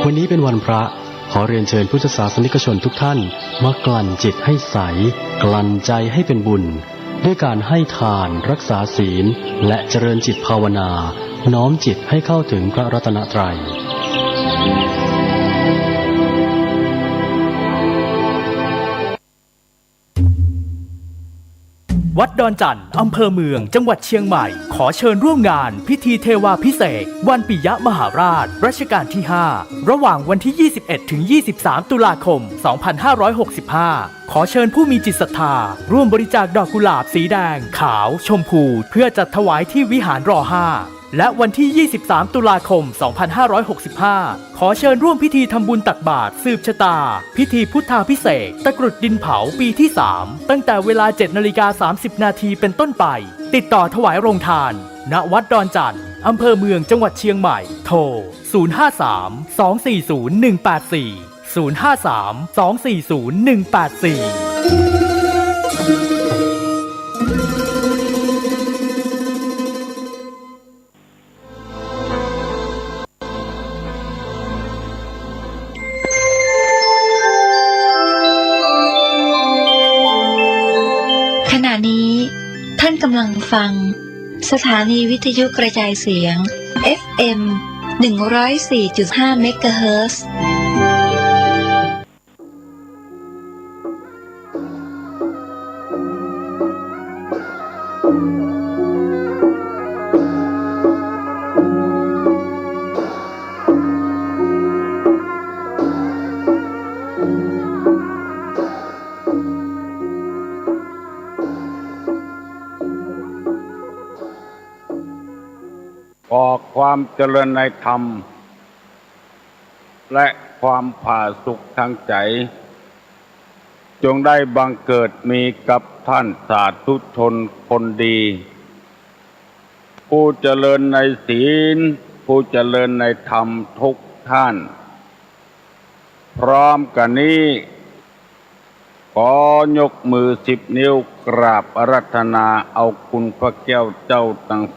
วันนี้เป็นวันพระขอเรียนเชิญพุทธศาสนิกชนทุกท่านมากลั่นจิตให้ใสกลั่นใจให้เป็นบุญด้วยการให้ทานรักษาศีลและเจริญจิตภาวนาน้อมจิตให้เข้าถึงพระรัตนตรัยวัดดอนจันทร์อำเภอเมืองจังหวัดเชียงใหม่ขอเชิญร่วมงานพิธีเทวาภิเษกวันปิยมหาราชรัชกาลที่ 5 ระหว่างวันที่ 21 ถึง 23 ตุลาคม 2565 ขอเชิญผู้มีจิตศรัทธาร่วมบริจาคดอกกุหลาบสีแดงขาวชมพูเพื่อจัดถวายที่วิหารร.5 และวันที่ 23 ตุลาคม 2565 ขอเชิญร่วมพิธีทำบุญตักบาตรสืบชะตาพิธีพุทธาภิเษกตะกรุดดินเผาปีที่ 3 ตั้งแต่เวลา 7:30 น.เป็นต้นไปติดต่อถวายโรงทานณวัดดอนจันทร์อำเภอเมืองจังหวัดเชียงใหม่โทร 053-240-184 053-240-184ขณะนี้ท่านกำลังฟังสถานีวิทยุกระจายเสียง FM 104.5 เมกะเฮิรตซ์ขอความเจริญในธรรมและความผาสุกทางใจจงได้บังเกิดมีกับท่านสาธุชนคนดีผู้เจริญในศีลผู้เจริญในธรรมทุกท่านพร้อมกันนี้ขอยกมือ10 นิ้วกราบอาราธนาเอาคุณพระแก้วเจ้าทั้ง3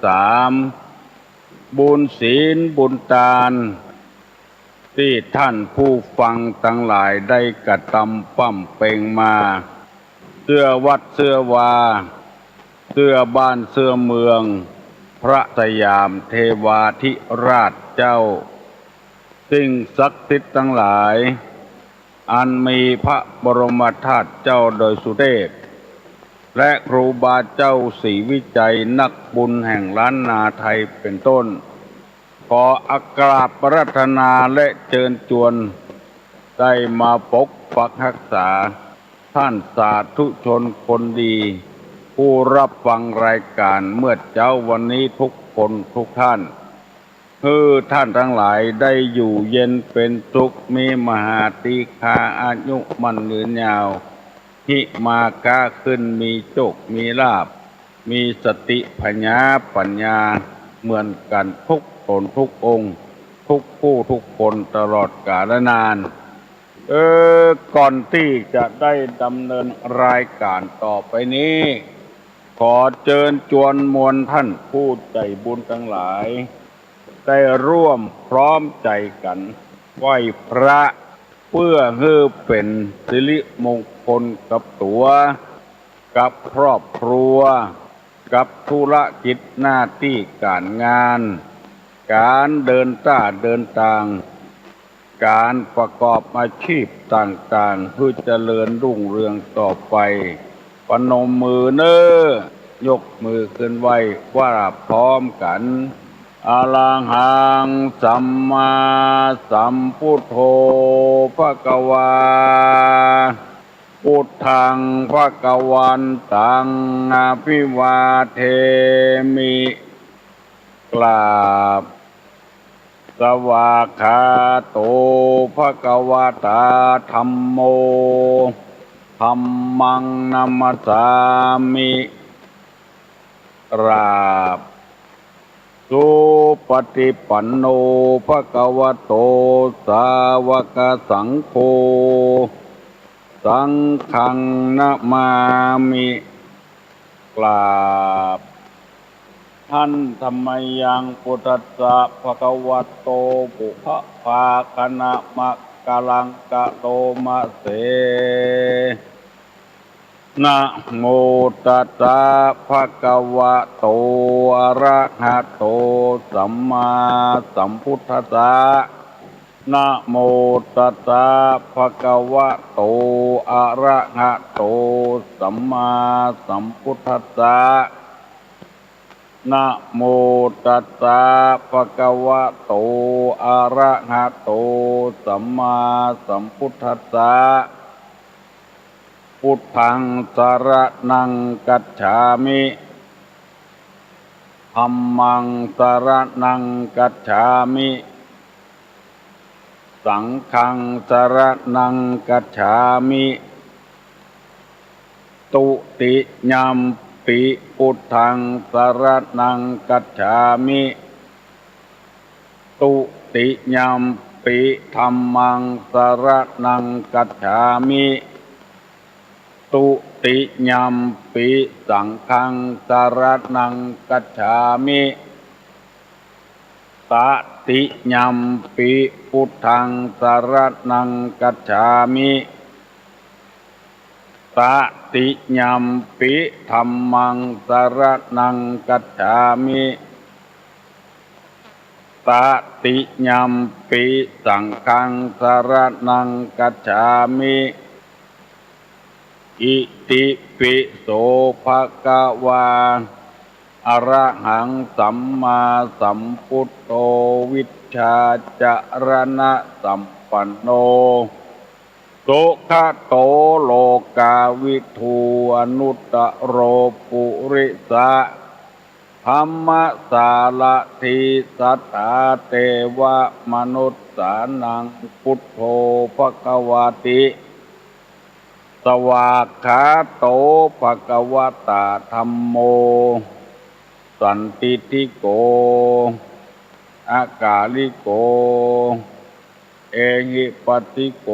บุญศีลบุญทานที่ท่านผู้ฟังทั้งหลายได้กระทำปั้มเป่งมาเสื้อวัดเสื้อวาเสื้อบ้านเสื้อเมืองพระสยามเทวาธิราชเจ้าสิ่งศักดิ์สิทธิ์ทั้งหลายอันมีพระบรมธาตุเจ้าโดยสุเทพและครูบาเจ้าศรีวิจัยนักบุญแห่งล้านนาไทยเป็นต้นขออกราบอาราธนาและเชิญชวนได้มาปกปักรักษาท่านสาธุชนคนดีผู้รับฟังรายการเมื่อเจ้าวันนี้ทุกคนทุกท่านคือท่านทั้งหลายได้อยู่เย็นเป็นสุขมีมหาติฆาอายุมั่นยืนยาวที่มาก้าขึ้นมีโชคมีลาภมีสติปัญญาเหมือนกันทุกตนทุกองค์ทุกผู้ทุกคนตลอดกาลนานก่อนที่จะได้ดำเนินรายการต่อไปนี้ขอเชิญชวนมวลท่านผู้ใจบุญทั้งหลายได้ร่วมพร้อมใจกันไหว้พระเพื่อให้เป็นสิริมงคลกับตัวกับครอบครัวกับธุรกิจหน้าที่การงานการเดินทางการประกอบอาชีพต่างๆเพื่อเจริญรุ่งเรืองต่อไปปนมมือเน้อยกมือขึ้นไว้ว่าพร้อมกันอะระหังสัมมาสัมพุทโธภควาพุทธังภควันตังอภิวาเทมิกราบสวากขาโตภควตาธัมโมธัมมังนัมสสามิกราบสุปฏิปันโนภควโตสาวกสังโฆสังฆังนะมามิกราบ หันธัมมัยยังพุทธัสสะภะคะวะโตปุพพาคณะมะกะลังกะโตมะเสนะโมตัสสะภะคะวะโตอะระหะโตสัมมาสัมพุทธัสสะนะโมตัสสะภะคะวะโตอะระหะโตสัมมาสัมพุทธัสสะนะโมตัสสะภะคะวะโตอะระหะโตสัมมาสัมพุทธัสสะพุทธังสรณังกัจฉามิธัมมังสรณังกัจฉามิสังฆังสรณังกัจฉามิตุติยัมปิพุทธังสรณังกัจฉามิตุติยัมปิธัมมังสรณังกัจฉามิตุติยัมปิสังฆังสรณังกัจฉามิตติยัมปิพุทธังสรณังกัจฉามิตติยัมปิธัมมังสรณังกัจฉามิตติยัมปิสังฆังสรณังกัจฉามิอิติปิโสภะคะวาอะระหังสัมมาสัมพุทโธวิชชาจารณะสัมปันโนสุขโตโลกาวิทูอนุตตโรปุริสะธัมมสารทิสัทธาเทวมนุสสานังพุทโธภควาติสวากขาโตภควตาธัมโมสันติทิโกอากาลิโกเอหิปัสสิโก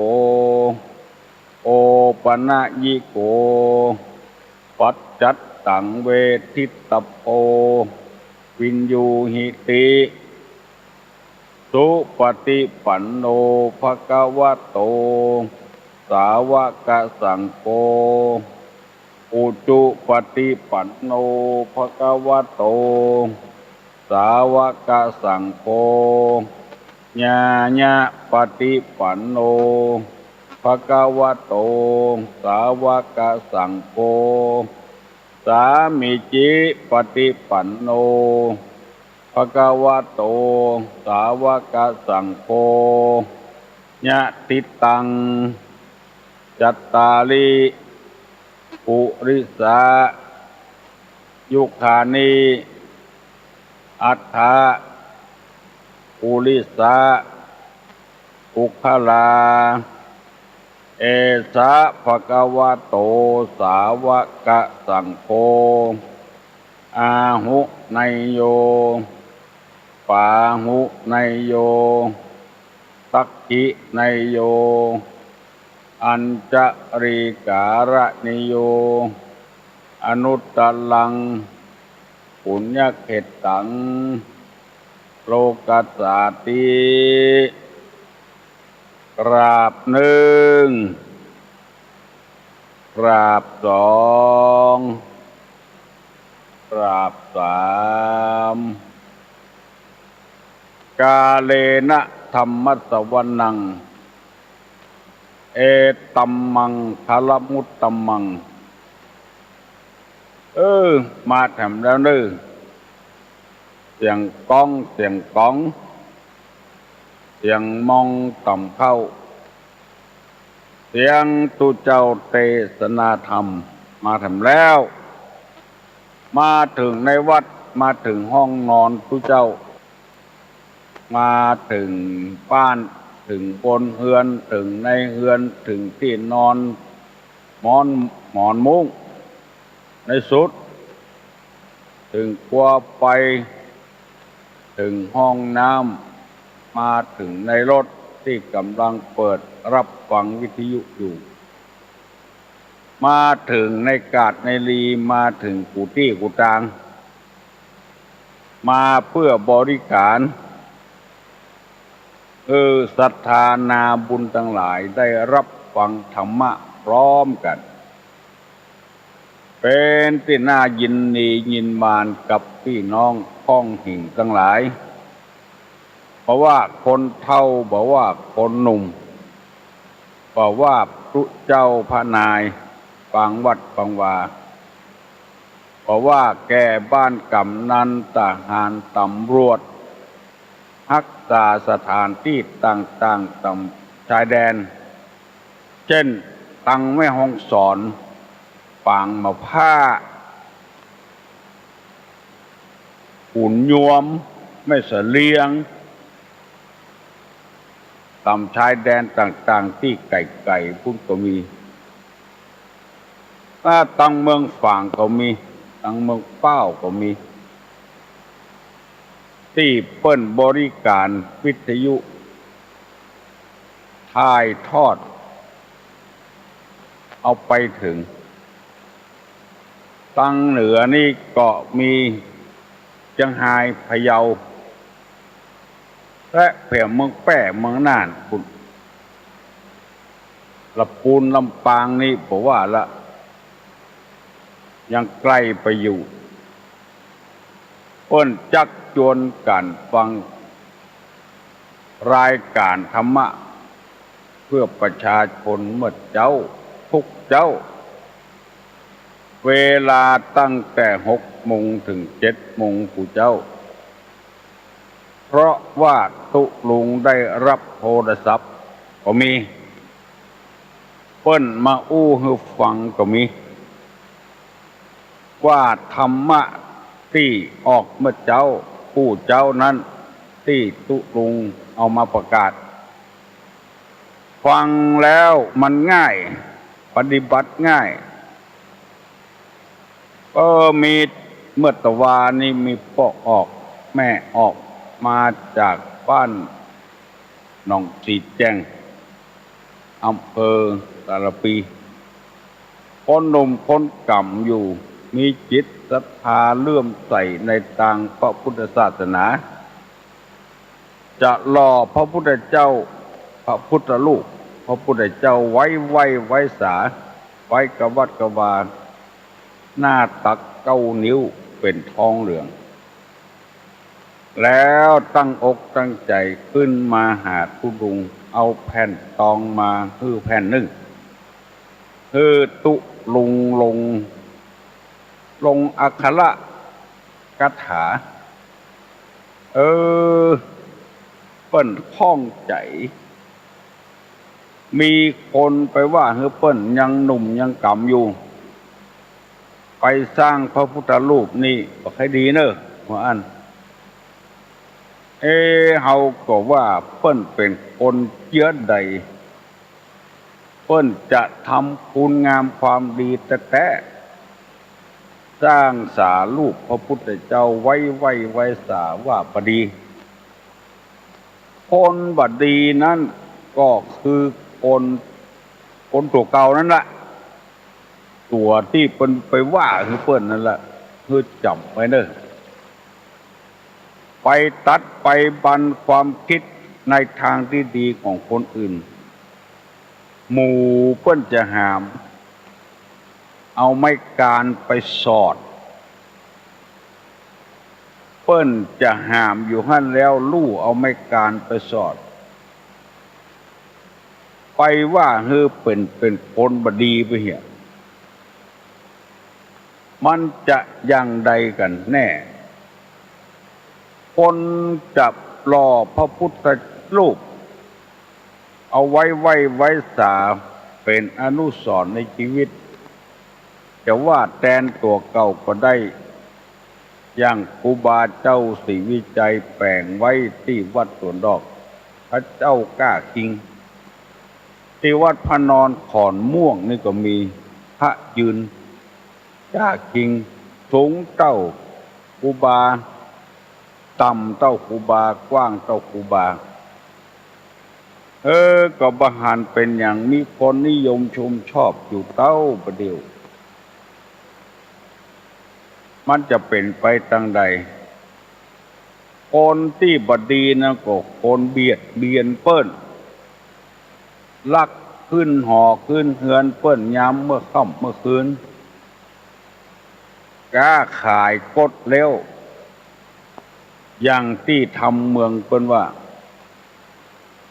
โอปนะยิโกปัจจัตตังเวทิตโปวินยูหิติสุปฏิปันโนภควโตสาวกสังโฆอุจุปฏิปันโนภควโตสาวกสังโฆญาญะปฏิปันโนภควโตสาวกสังโฆสามิจิปฏิปันโนภควโตสาวกสังโฆญะติตังจัตตาริปุริสายุคานิอัฏฐะปุริสาอุคลาเอสะภะคะวะโตสาวกสังโฆอาหุไนโยปาหุไนโยตักขิไนโยอัญจริการนิโยอนุตตลังปุญญเขตตังโลกัสสาติกราบหนึ่งกราบสองกราบสามกาเลนะธัมมัสสวนังเอตัมมังคลมุตตัมมังมาแถมแล้วเด้อเสียงก้องเสียงก้องเสียงมองต่ำเข้าเสียงตุเจ้าเทศนาธรรมมาแถมแล้วมาถึงในวัดมาถึงห้องนอนตุเจ้ามาถึงบ้านถึงบนเฮือนถึงในเฮือนถึงที่นอนหมอนมุ้งในสุดถึงครัวไฟถึงห้องน้ำมาถึงในรถที่กำลังเปิดรับฟังวิทยุอยู่มาถึงในกาดในลีมาถึงกุฏิกุฏาง มาเพื่อบริการศรัทธานาบุญทั้งหลายได้รับฟังธรรมะพร้อมกัน เป็นที่น่ายินดียินบานกับพี่น้องพ้องถิ่นทั้งหลายเพราะว่าคนเฒ่าบอกว่าคนหนุ่มบอกว่าพระเจ้าพระนายฟังวัดฟังวาบอกว่าแก่บ้านกำนันทหารตำรวจรักษาสถานที่ต่างๆตามชายแดนเช่นตังแม่ฮ่องสอนปางมะผ้าหุ่นยวมไม่เสลียงตามชายแดนต่างๆที่ไก่พุ่นก็มีถ้าตังเมืองฝางก็มีตังเมืองเป้าก็มีที่เปิ้นบริการวิทยุถ่ายทอดเอาไปถึงตังเหนือนี่ก็มีเชียงรายพะเยาและแผ่เมืองแป้เมืองน่านปุ่นลำพูนลำปางนี่บอกว่าละยังใกล้ไปอยู่เปิ้นจักจวนการฟังรายการธรรมะเพื่อประชาชนเมื่อเจ้าทุกเจ้าเวลาตั้งแต่6 โมงถึง7 โมงผู้เจ้าเพราะว่าตุลุงได้รับโทรศัพท์ก็มีเปิ้นมาอู้ให้ฟังก็มีว่าธรรมะที่ออกเมื่อเจ้าผู้เจ้านั้นที่ตุลุงเอามาประกาศฟังแล้วมันง่ายปฏิบัติง่ายมีเมื่อตะวานี่มีพ่อออกแม่ออกมาจากบ้านหนองสีแจงอำเภอตาลปีคนหนุ่มคนกำอยู่มีจิตศรัทธาเลื่อมใสในทางพระพุทธศาสนาจะหล่อพระพุทธเจ้าพระพุทธรูปพระพุทธเจ้าไว้สาไว้กวัดกวาหน้าตัก9 นิ้วเป็นทองเหลืองแล้วตั้งอกตั้งใจขึ้นมาหาทุลุงเอาแผ่นตองมาแผ่นหนึ่งตุลุงลงอักขระคาถาเปิ้นข้องใจมีคนไปว่าเปิ้นยังหนุ่มยังกำอยู่ไปสร้างพระพุทธรูปนี่ก็ให้ดีเนอะว่าอันเฮาก็ว่าเปิ้นเป็นคนเชื้อใดเปิ้นจะทำคุณงามความดีแต่สร้างสารูปพระพุทธเจ้าไว้สาว่าบดีคนบดีนั้นก็คือคนตัวเก่านั่นแหละตัวที่เปิ้นไปว่าคือเปิ้นนั่นแหละคือจำไว้เนอะไปตัดไปบันความคิดในทางที่ดีของคนอื่นหมู่เปิ้นจะหามเอาไม้การไปสอดเปิ้นจะหามอยู่หั่นแล้วลู่เอาไม้การไปสอดไปว่าเป็นคนบดีไปเหี้ยมันจะอย่างใดกันแน่คนจับหล่อพระพุทธรูปเอาไว้สาเป็นอนุสรณ์ในชีวิตจะว่าแทนตัวเก่าก็ได้อย่างครูบาเจ้าศรีวิจัยแปลงไว้ที่วัดสวนดอกพระเจ้ากล้าคิงที่วัดพระนอนขอนม่วงนี่ก็มีพระยืนกล้าคิงสูงเต้าครูบาต่ำเต้าครูบากว้างเต้าครูบาก็บหารเป็นอย่างมีคนนิยมชมชอบอยู่เต้าประเดี๋ยวมันจะเป็นไปทางใด คนที่บดีนะก็คนเบียดเบียนเปิ้นลักขึ้นหอขึ้นเฮือนเปิ้นย้ำเมื่อค่ำเมื่อคืนกล้าขายกดเร็วอย่างที่ทำเมืองเปิ้นว่า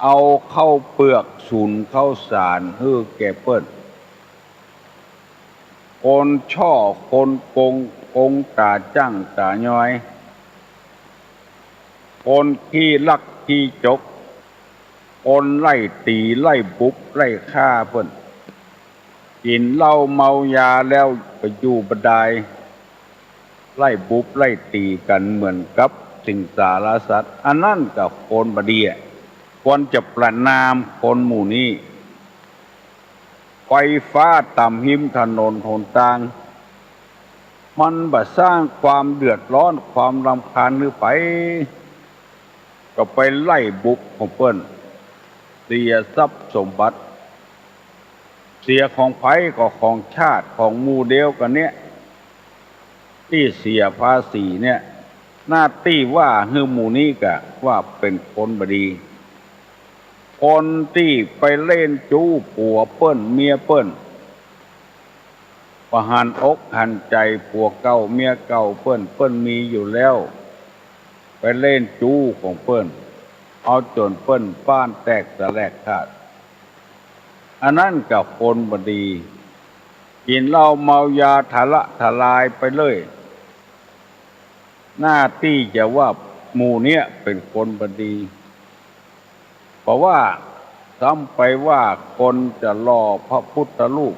เอาเข้าเปลือกสูนเข้าสารฮื้อแก่เปิ้นคนช่อคนโกงตาจั่งตาย้อยคนขี้ลักขี้จกคนไล่ตีไล่บุบไล่ฆ่าเพิ่นกินเหล้าเมายาแล้วไปอยู่บันไดไล่บุบไล่ตีกันเหมือนกับสิงสารสัตว์อันนั้นกับคนบดีควรจะประณามคนหมู่นี้ไฟฟ้าต่ำหิมถนนหนทางมันบ่สร้างความเดือดร้อนความรำคาญหรือไปก็ไปไล่บุกของเปิ้นเสียทรัพย์สมบัติเสียของไผก็ของชาติของหมู่เดียวกันเนี้ยที่เสียภาษีเนี่ยหน้าที่ว่าฮือหมู่นี้ก็ว่าเป็นคนบดีคนที่ไปเล่นจู้ผัวเปิ้นเมียเปิ้นประหารอกหันใจผัวเก่าเมียเก่าเปิ้นมีอยู่แล้วไปเล่นจู้ของเปิ้นเอาจนเปิ้นบ้านแตกสลายขาดอันนั้นกับคนบดีกินเหล้าเมายาทะละทลายไปเลยหน้าที่จะว่าหมู่เนี้ยเป็นคนบดีเพราะว่าซ้ำไปว่าคนจะล่อพระพุทธรูป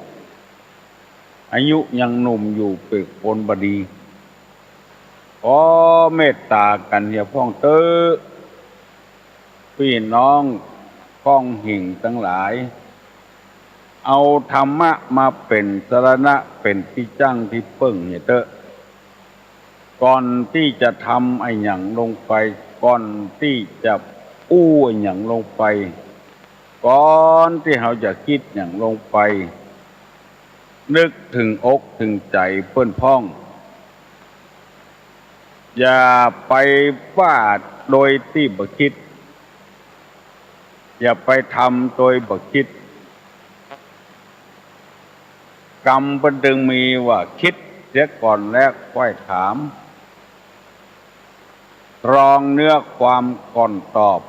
อายุยังหนุ่มอยู่เป็นคนบดีขอเมตตากันอย่าพ้องเตอพี่น้องพ้องหิ่งทั้งหลายเอาธรรมะมาเป็นสรณะเป็นที่จั่งที่เปิ้งเนี่ยเตอะก่อนที่จะทำไอ้หยังลงไปก่อนที่จะอู้ไอ้หยังลงไปก่อนที่เราจะคิดหยังลงไปนึกถึงอกถึงใจเปิ้นพ้องอย่าไปว่าโดยที่บ่คิดอย่าไปทำโดยบ่คิดกรรมเป็นดึงมีว่าคิดเสียก่อนแล้วค่อยถามตรองเนื้อความก่อนตอบ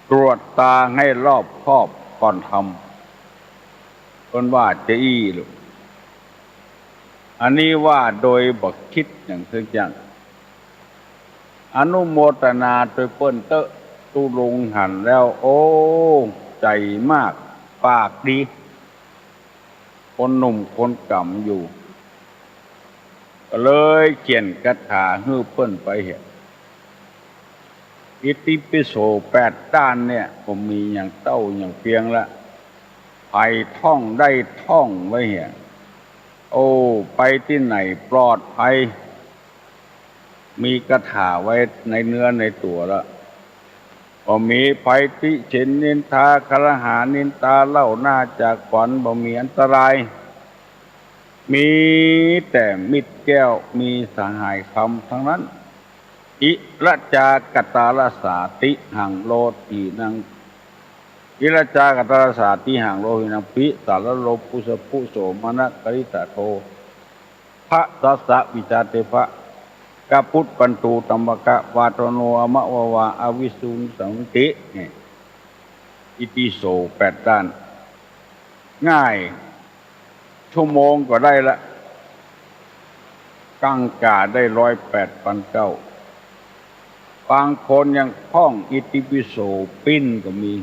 ตรวจตาให้รอบคอบก่อนทำคนว่าจะอี้ลูกอันนี้ว่าโดยบ่คิดอย่างทึกอย่างอนุโมทนาโดยเปิ้นเตอะตุลุงหันแล้วโอ้ใจมากปากดีคนหนุ่มคนกำอยู่ก็เลยเขียนคาถาฮื้อเปิ้นไปเห็นอิติปิโส8ด้านเนี่ยผมมีอย่างเต้าอย่างเพียงละไปท่องได้ท่องไว้เห็นโอ้ไปที่ไหนปลอดภัยมีคาถาไว้ในเนื้อในตัวละบ่มีภัยติเฉินนินทาคารหานินตาเล่าหน้าจากฝันบ่มีอันตรายมีแต่มิตรแก้วมีสหายคำทั้งนั้นอิระจากตาลสาติหังโลตีนังอิระจากตาลสาติหังโลหินังปิสารโลปุสปุโสมนะกริตะโทพระสัสสะวิจาเตภะกะพุทธปันตูตัมมกะวาตโนอมะวาวาอวิสุนสังติอิติโส8ด้านง่ายชั่วโมงก็ได้ละกั้งกาได้108,900บางคนยังท่องอิติปิโสปิ้นก็มี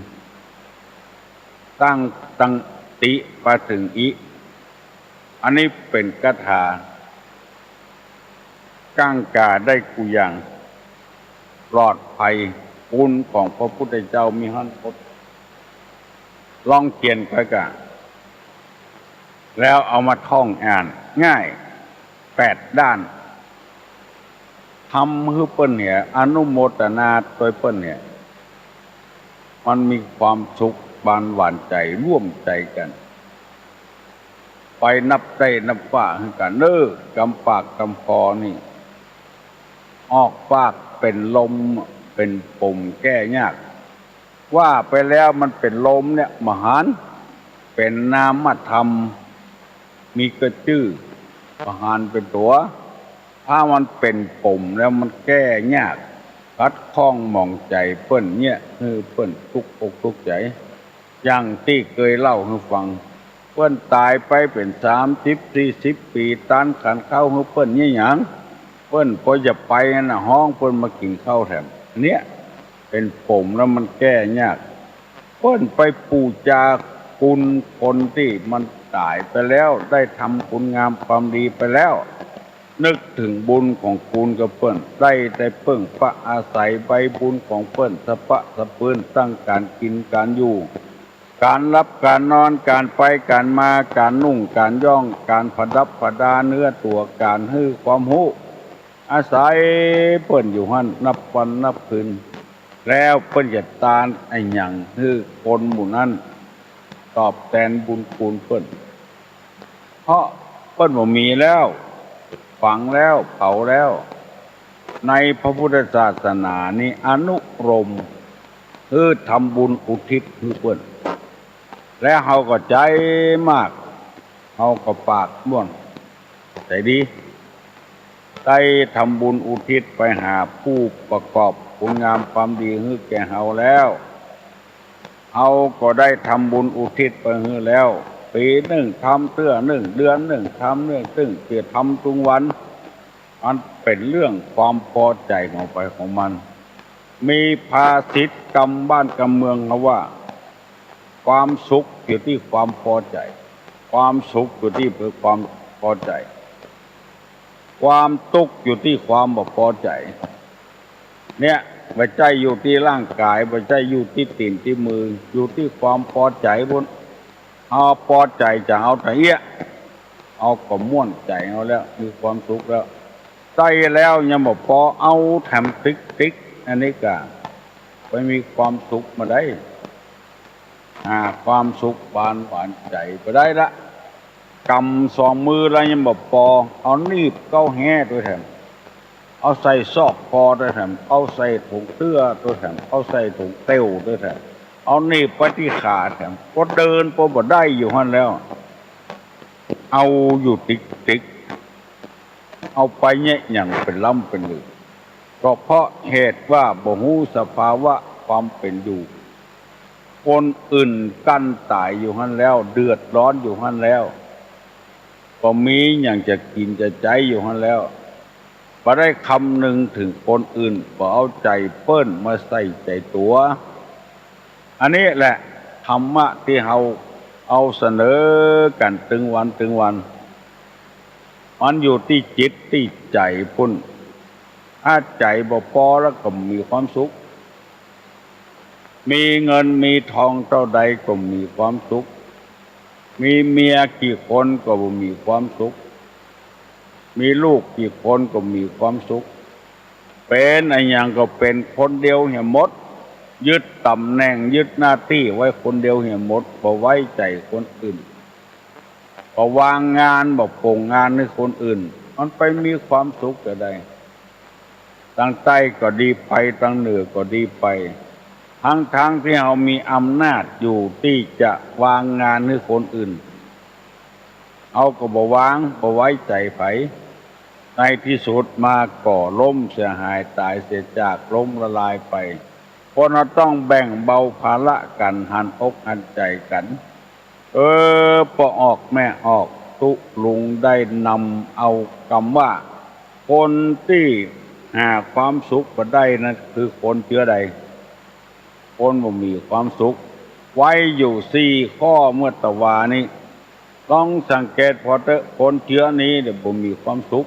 ตั้งติไปถึงอิอันนี้เป็นคาถากั้งกาได้กุอย่างปลอดภัยบุญของพระพุทธเจ้ามีหันพดลองเขียนไปกะแล้วเอามาท่องอ่านง่าย8ด้านทำให้เปิ้นเนี่ยอนุโมทนาโดยเปิ้นเนี่ยมันมีความสุขบานหวานใจร่วมใจกันไปนับใจนับฝ่าให้กันกำปากกำคอนี่อ ออกปากเป็นลมเป็นปุ่มแก้ยากว่าไปแล้วมันเป็นลมเนี่ยมหันต์เป็นนามธรรมมีกระจื้อมหันต์เป็นตัวถ้ามันเป็นปุ่มแล้วมันแก้ยากคัดข้องหมองใจเปิ้นเนี่ยคือเปิ้นทุกอกทุกใจอย่างที่เคยเล่าให้ฟังเปิ้นตายไปเป็น30-40 ปีตันขันเข้าให้เปิ้นเนี่ยหยังเปิ้นพอจะไปน่ะห้องเปิ้นมากินข้าวแถมเนี่ยเป็นปุ่มแล้วมันแก้ยากเปิ้นไปปูจาคุณคนที่มันตายไปแล้วได้ทำคุณงามความดีไปแล้วนึกถึงบุญของคุณกับเปิ้นได้แต่เพิ่งพระอาศัยใบบุญของเปิ้นสะปะสะปืนตั้งการกินการอยู่การรับการนอนการไปการมาการนุ่งการย่องการผดับผดาเนื้อตัวการฮื้อความหูอาศัยเปิ้นอยู่หั่นนับวันนับคืนแล้วเปิ้นจะตานไอ้หยังฮื้อคนหมู่นั้นตอบแทนบุญคุณเปิ้นเพราะเปิ้นบ่มีแล้วฝังแล้วเผาแล้วในพระพุทธศาสนานี้อนุรมคือทำบุญอุทิศคือเปิ้นและเฮาก็ใจมากเฮาก็ปากม่วนใจดีได้ทำบุญอุทิศไปหาผู้ประกอบคุณงามความดีให้แก่เฮาแล้วเฮาก็ได้ทำบุญอุทิศไปให้แล้วปีหนึ่งทำเตื้อหนึ่งเดือนหนึ่งทำเรื่องซึ่งเสียทำทุกวันมันเป็นเรื่องความพอใจของไปของมันมีภาษิตกรรมบ้านกรรมเมืองเขาว่าความสุขอยู่ที่ความพอใจความสุขอยู่ที่ความพอใจความทุกข์อยู่ที่ความบ่พอใจเนี่ยไม่ใช่อยู่ที่ร่างกายไม่ใช่อยู่ที่ตีนที่มืออยู่ที่ความพอใจบนเอาพอใจจะเอาแต่เอี้ยเอาก็ม่วนใจเอาแล้วมีความสุขแล้วใจแล้วยังบอกพอเอาแถมติ๊กอันนี้ก็ไปมีความสุขมาได้ความสุขหวานใจไปได้ละกำสองมือแล้วยังบอกพอเอานีบเก้าแห่ด้วยแถมเอาใส่ซอกคอด้วยแถมเอาใส่ถุงเสื้อด้วยแถมเอาใส่ถุงเต้วด้วยแถมเอานี่ไปที่ขาแถมก็เดินพอบ่ได้อยู่หั่นแล้วเอาอยู่ติ๊กเอาไปเนี่ยอย่างเป็นล่ำเป็นหลือก็เพราะเหตุว่าบ่ฮู้สภาวะความเป็นอยู่คนอื่นกั้นตายอยู่หั่นแล้วเดือดร้อนอยู่หั่นแล้วก็มีอย่างจะกินจะใจอยู่หั่นแล้วบ่ได้คำนึงถึงคนอื่นบ่เอาใจเปิ้นมาใส่ใจตัวอันนี้แหละธรรมะที่เราเอาเสนอกันถึงวันมันอยู่ที่จิตที่ใจพุ่นถ้าใจบ่พอแล้วก็มีความสุขมีเงินมีทองเท่าใดก็มีความสุขมีเมียกี่คนก็บ่มีความสุขมีลูกกี่คนก็มีความสุขเป็นอะไรอย่างก็เป็นคนเดียวเหี่ยหมดยึดตำแหน่งยึดหน้าที่ไว้คนเดียวเหี่ยหมดบ่ไว้ใจคนอื่นบ่วางงานบ่โปร่งงานให้คนอื่นมันไปมีความสุขก็ได้ตั้งใต้ก็ดีไปตั้งเหนือก็ดีไปทั้งที่เรามีอำนาจอยู่ที่จะวางงานให้คนอื่นเอาก็บ่วางบ่ไว้ใจไผในที่สุดมาก่อล้มเสียหายตายเสียจากล้มละลายไปคนเราต้องแบ่งเบาภาระกันหันอกหันใจกันพอออกแม่ออกตุลุงได้นำเอาคำว่าคนที่หาความสุขมาได้นั่นคือคนเชื้อใดคนบ่มีความสุขไว้อยู่4 ข้อเมื่อตะวานี้ต้องสังเกตพอเถอะคนเชื้อนี้เดี๋ยวบ่มีความสุข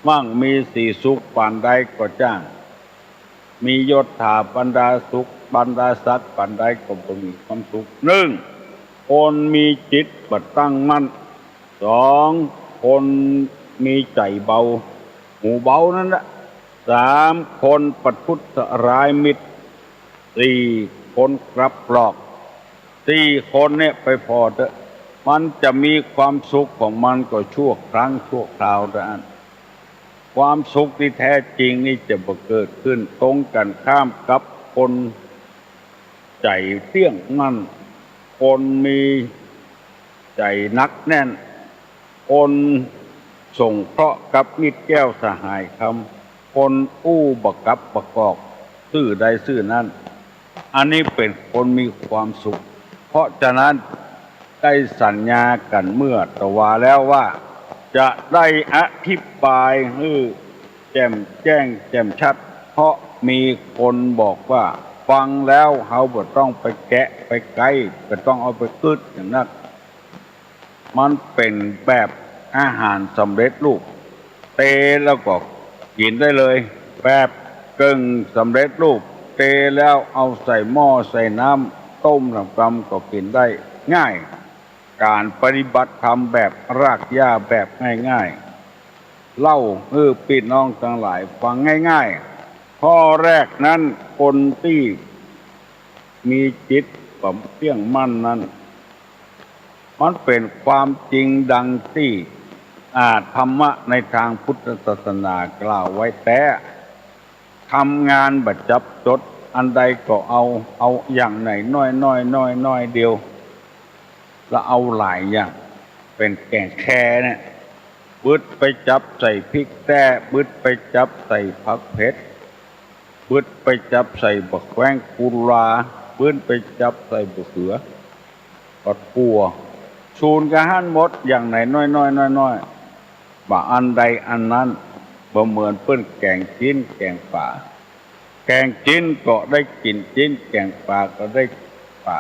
มั่งมีสีสุขปานใดก็จ้างมียศถาบรรดาสุขบรรดาศักดิ์ปานใดก็บ่มีความสุข1คนมีจิตบ่ตั้งมั่น2คนมีใจเบาหูเบานั่นแหละ3คนประทุษร้ายมิตร4คนกลับหลอก4คนเนี่ยไปพอเถอะมันจะมีความสุขของมันก็ชั่วครั้งชั่วคราวเท่านั้น ความสุขที่แท้จริงนี่จะบ่เกิดขึ้นตรงกันข้ามกับคนใจเตี้ยงมั่นคนมีใจนักแน่นคนส่งเคราะห์กับมิตรแก้วสหายคำคนอู้บักกับประกอบซื่อใดซื่อนั้นอันนี้เป็นคนมีความสุขเพราะฉะนั้นได้สัญญากันเมื่อตะวาแล้วว่าจะได้อธิบายให้แจ่มแจ้งแจ่มชัดเพราะมีคนบอกว่าฟังแล้วเขาบ่ต้องไปแกะไปไกลก็ต้องเอาไปกึดอย่างนั้นมันเป็นแบบอาหารสำเร็จรูปเตแล้วก็กินได้เลยแบบกึ่งสำเร็จรูปเตแล้วเอาใส่หม้อใส่น้ำต้มน้ำกำก็กินได้ง่ายการปฏิบัติธรรมแบบรากหญ้าแบบง่ายๆเล่าพี่น้องทั้งหลายฟังง่ายๆข้อแรกนั้นคนที่มีจิตผมเที่ยงมั่นนั้นมันเป็นความจริงดังที่ธรรมะในทางพุทธศาสนากล่าวไว้แต่ทำงานบัดจับจดอันใดก็เอาอย่างไหนน้อยเดียวแล้วเอาหลายอย่างเป็นแกงแค่เนี่ยบึดไปจับใส่พริกแต้บึดไปจับใส่ผักเผ็ดบึดไปจับใส่บักแว้งกุลาบึดไปจับใส่บักเขือปัดปัวชูนกระหันหมดอย่างไหนน้อยบ่อันใดอันนั้นบ่เหมือนเปิ้นแกงจิ้นแกงป่าแกงจิ้นก็ได้กินจิ้นแกงป่าก็ได้ป่า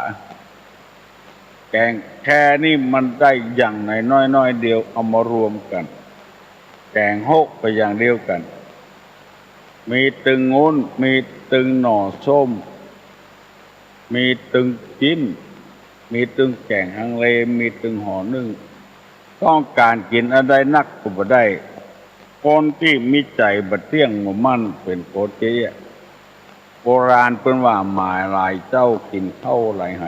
แกงแค่นี่มันได้อย่างไหนน้อยเดียวเอามารวมกันแกงโฮกไปอย่างเดียวกันมีตึงงุ้นมีตึงหน่อส้มมีตึงจิ้นมีตึงแกงฮังเลมีตึงห่อนึ่งต้องการกินอะไรนักก็บ่ได้คนที่มีใจบ่เที่ยงบ่มั่นเป็นโคตรเจ๊โบราณเพิ่นว่าหมายหลายเจ้ากินข้าวหลายไห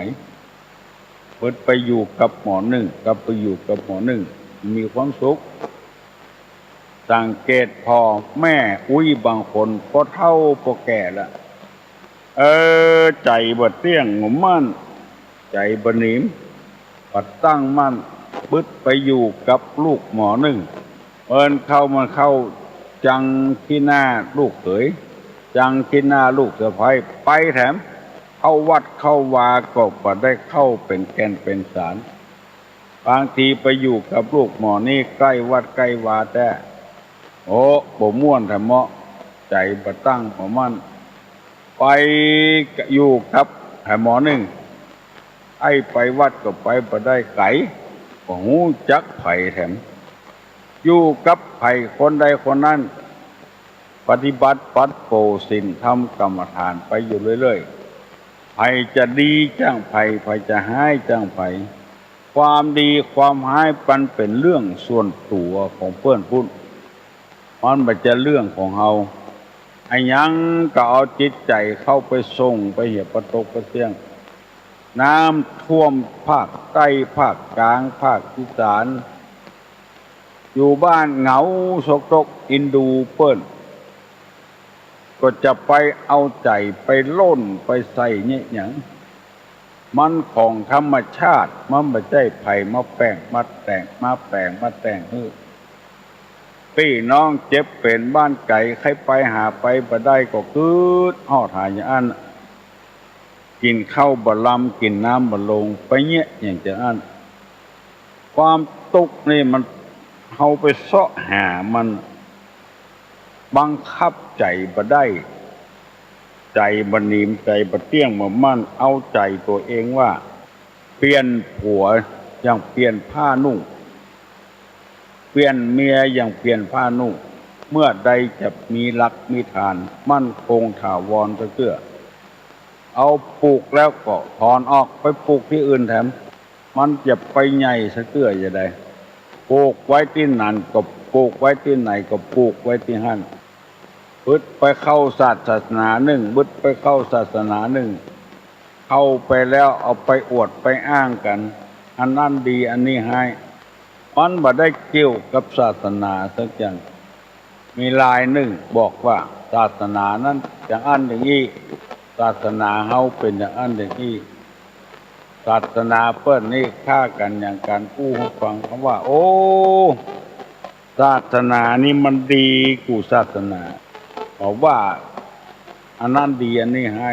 เพิ่นไปอยู่กับหมอนึ่งกับไปอยู่กับหมอนึ่งมีความสุขสังเกตพอแม่บางคนพอเฒ่าพอแก่ละใจบ่เที่ยงบ่มั่นใจบ่หนิมปัดตั้งมั่นบึดไปอยู่กับลูกหมอนึ่งมันเข้าจังที่หน้าลูกเขยจังที่หน้าลูกสะใภ้ไปแถมเข้าวัดเข้าวาก็บ่ได้เข้าเป็นแก่นเป็นสารบางทีไปอยู่กับลูกหมอนี่ใกล้วัดใกล้วาแต่บ่ม่วนแต่เหมาะใจบ่ตั้งบ่มั่นไปอยู่กับหมอนึ่งไปวัดก็ไปบ่ได้ไกลก็หูจักไผแถมอยู่กับไผคนใดคนนั้นปฏิบัติปัดโปศีลทำกรรมฐานไปอยู่เรื่อยๆไผจะดีจ้างไผจะหายจ้างไผความดีความหายมันเป็นเรื่องส่วนตัวของเพื่อนพุ่นมันบ่จะเรื่องของเฮาไอ้หยังก็เอาจิตใจเข้าไปส่งไปเหี่ยประตกประเสียงน้ำท่วมภาคใต้ภาคกลางภาคอีสานอยู่บ้านเหงาสกตกอินดูเปิ้นก็จะไปเอาใจไปโล่นไปใส่เนี่ยหยังมันของธรรมชาติมันไม่ใช่ไผมาแป้งมาแต่งมาฮื้อพี่น้องเจ็บเป็นบ้านไก่ใครไปหาไปบ่ได้ก็คืดฮอดหาอย่างอันกินข้าวบ่ลำกินน้ำบ่ลงไปเนี่ยอย่างจะอันความทุกข์นี่มันเฮาไปเสาะหามันบังคับใจบ่ได้ใจบ่หนิมใจบ่เที่ยงบ่มั่นเอาใจตัวเองว่าเปลี่ยนผัวอย่างเปลี่ยนผ้านุ่งเปลี่ยนเมียอย่างเปลี่ยนผ้านุ่งเมื่อใดจะมีหลักมีฐานมั่นคงถาวรซะเกื้อเอาปลูกแล้วก็ถอนออกไปปลูกที่อื่นแถมมันจะไปใหญ่ซะเกื้อจะได้ปลูกไว้ที่นั่นก็ปลูกไว้ที่ไหนก็ปลูกไว้ที่หั่นบึดไปเข้าศาสนาหนึ่งบึดไปเข้าศาสนาหนึ่งเข้าไปแล้วเอาไปอวดไปอ้างกันอันนั้นดีอันนี้ให้มันบ่ได้เกี่ยวกับศาสนาสักอย่าง มีลายหนึ่งบอกว่าศาสนานั้นอย่างอันอย่างนี้ศาสนาเฮาเป็นอย่างอันอย่างนี้ศาสนาเปิ้นนี่ฆ่ากันอย่างการกู้ให้ฟังคำว่า โอ้ศาสนานี่มันดีกูศาสนาบอกว่าอันนั้นดีอันนี้ให้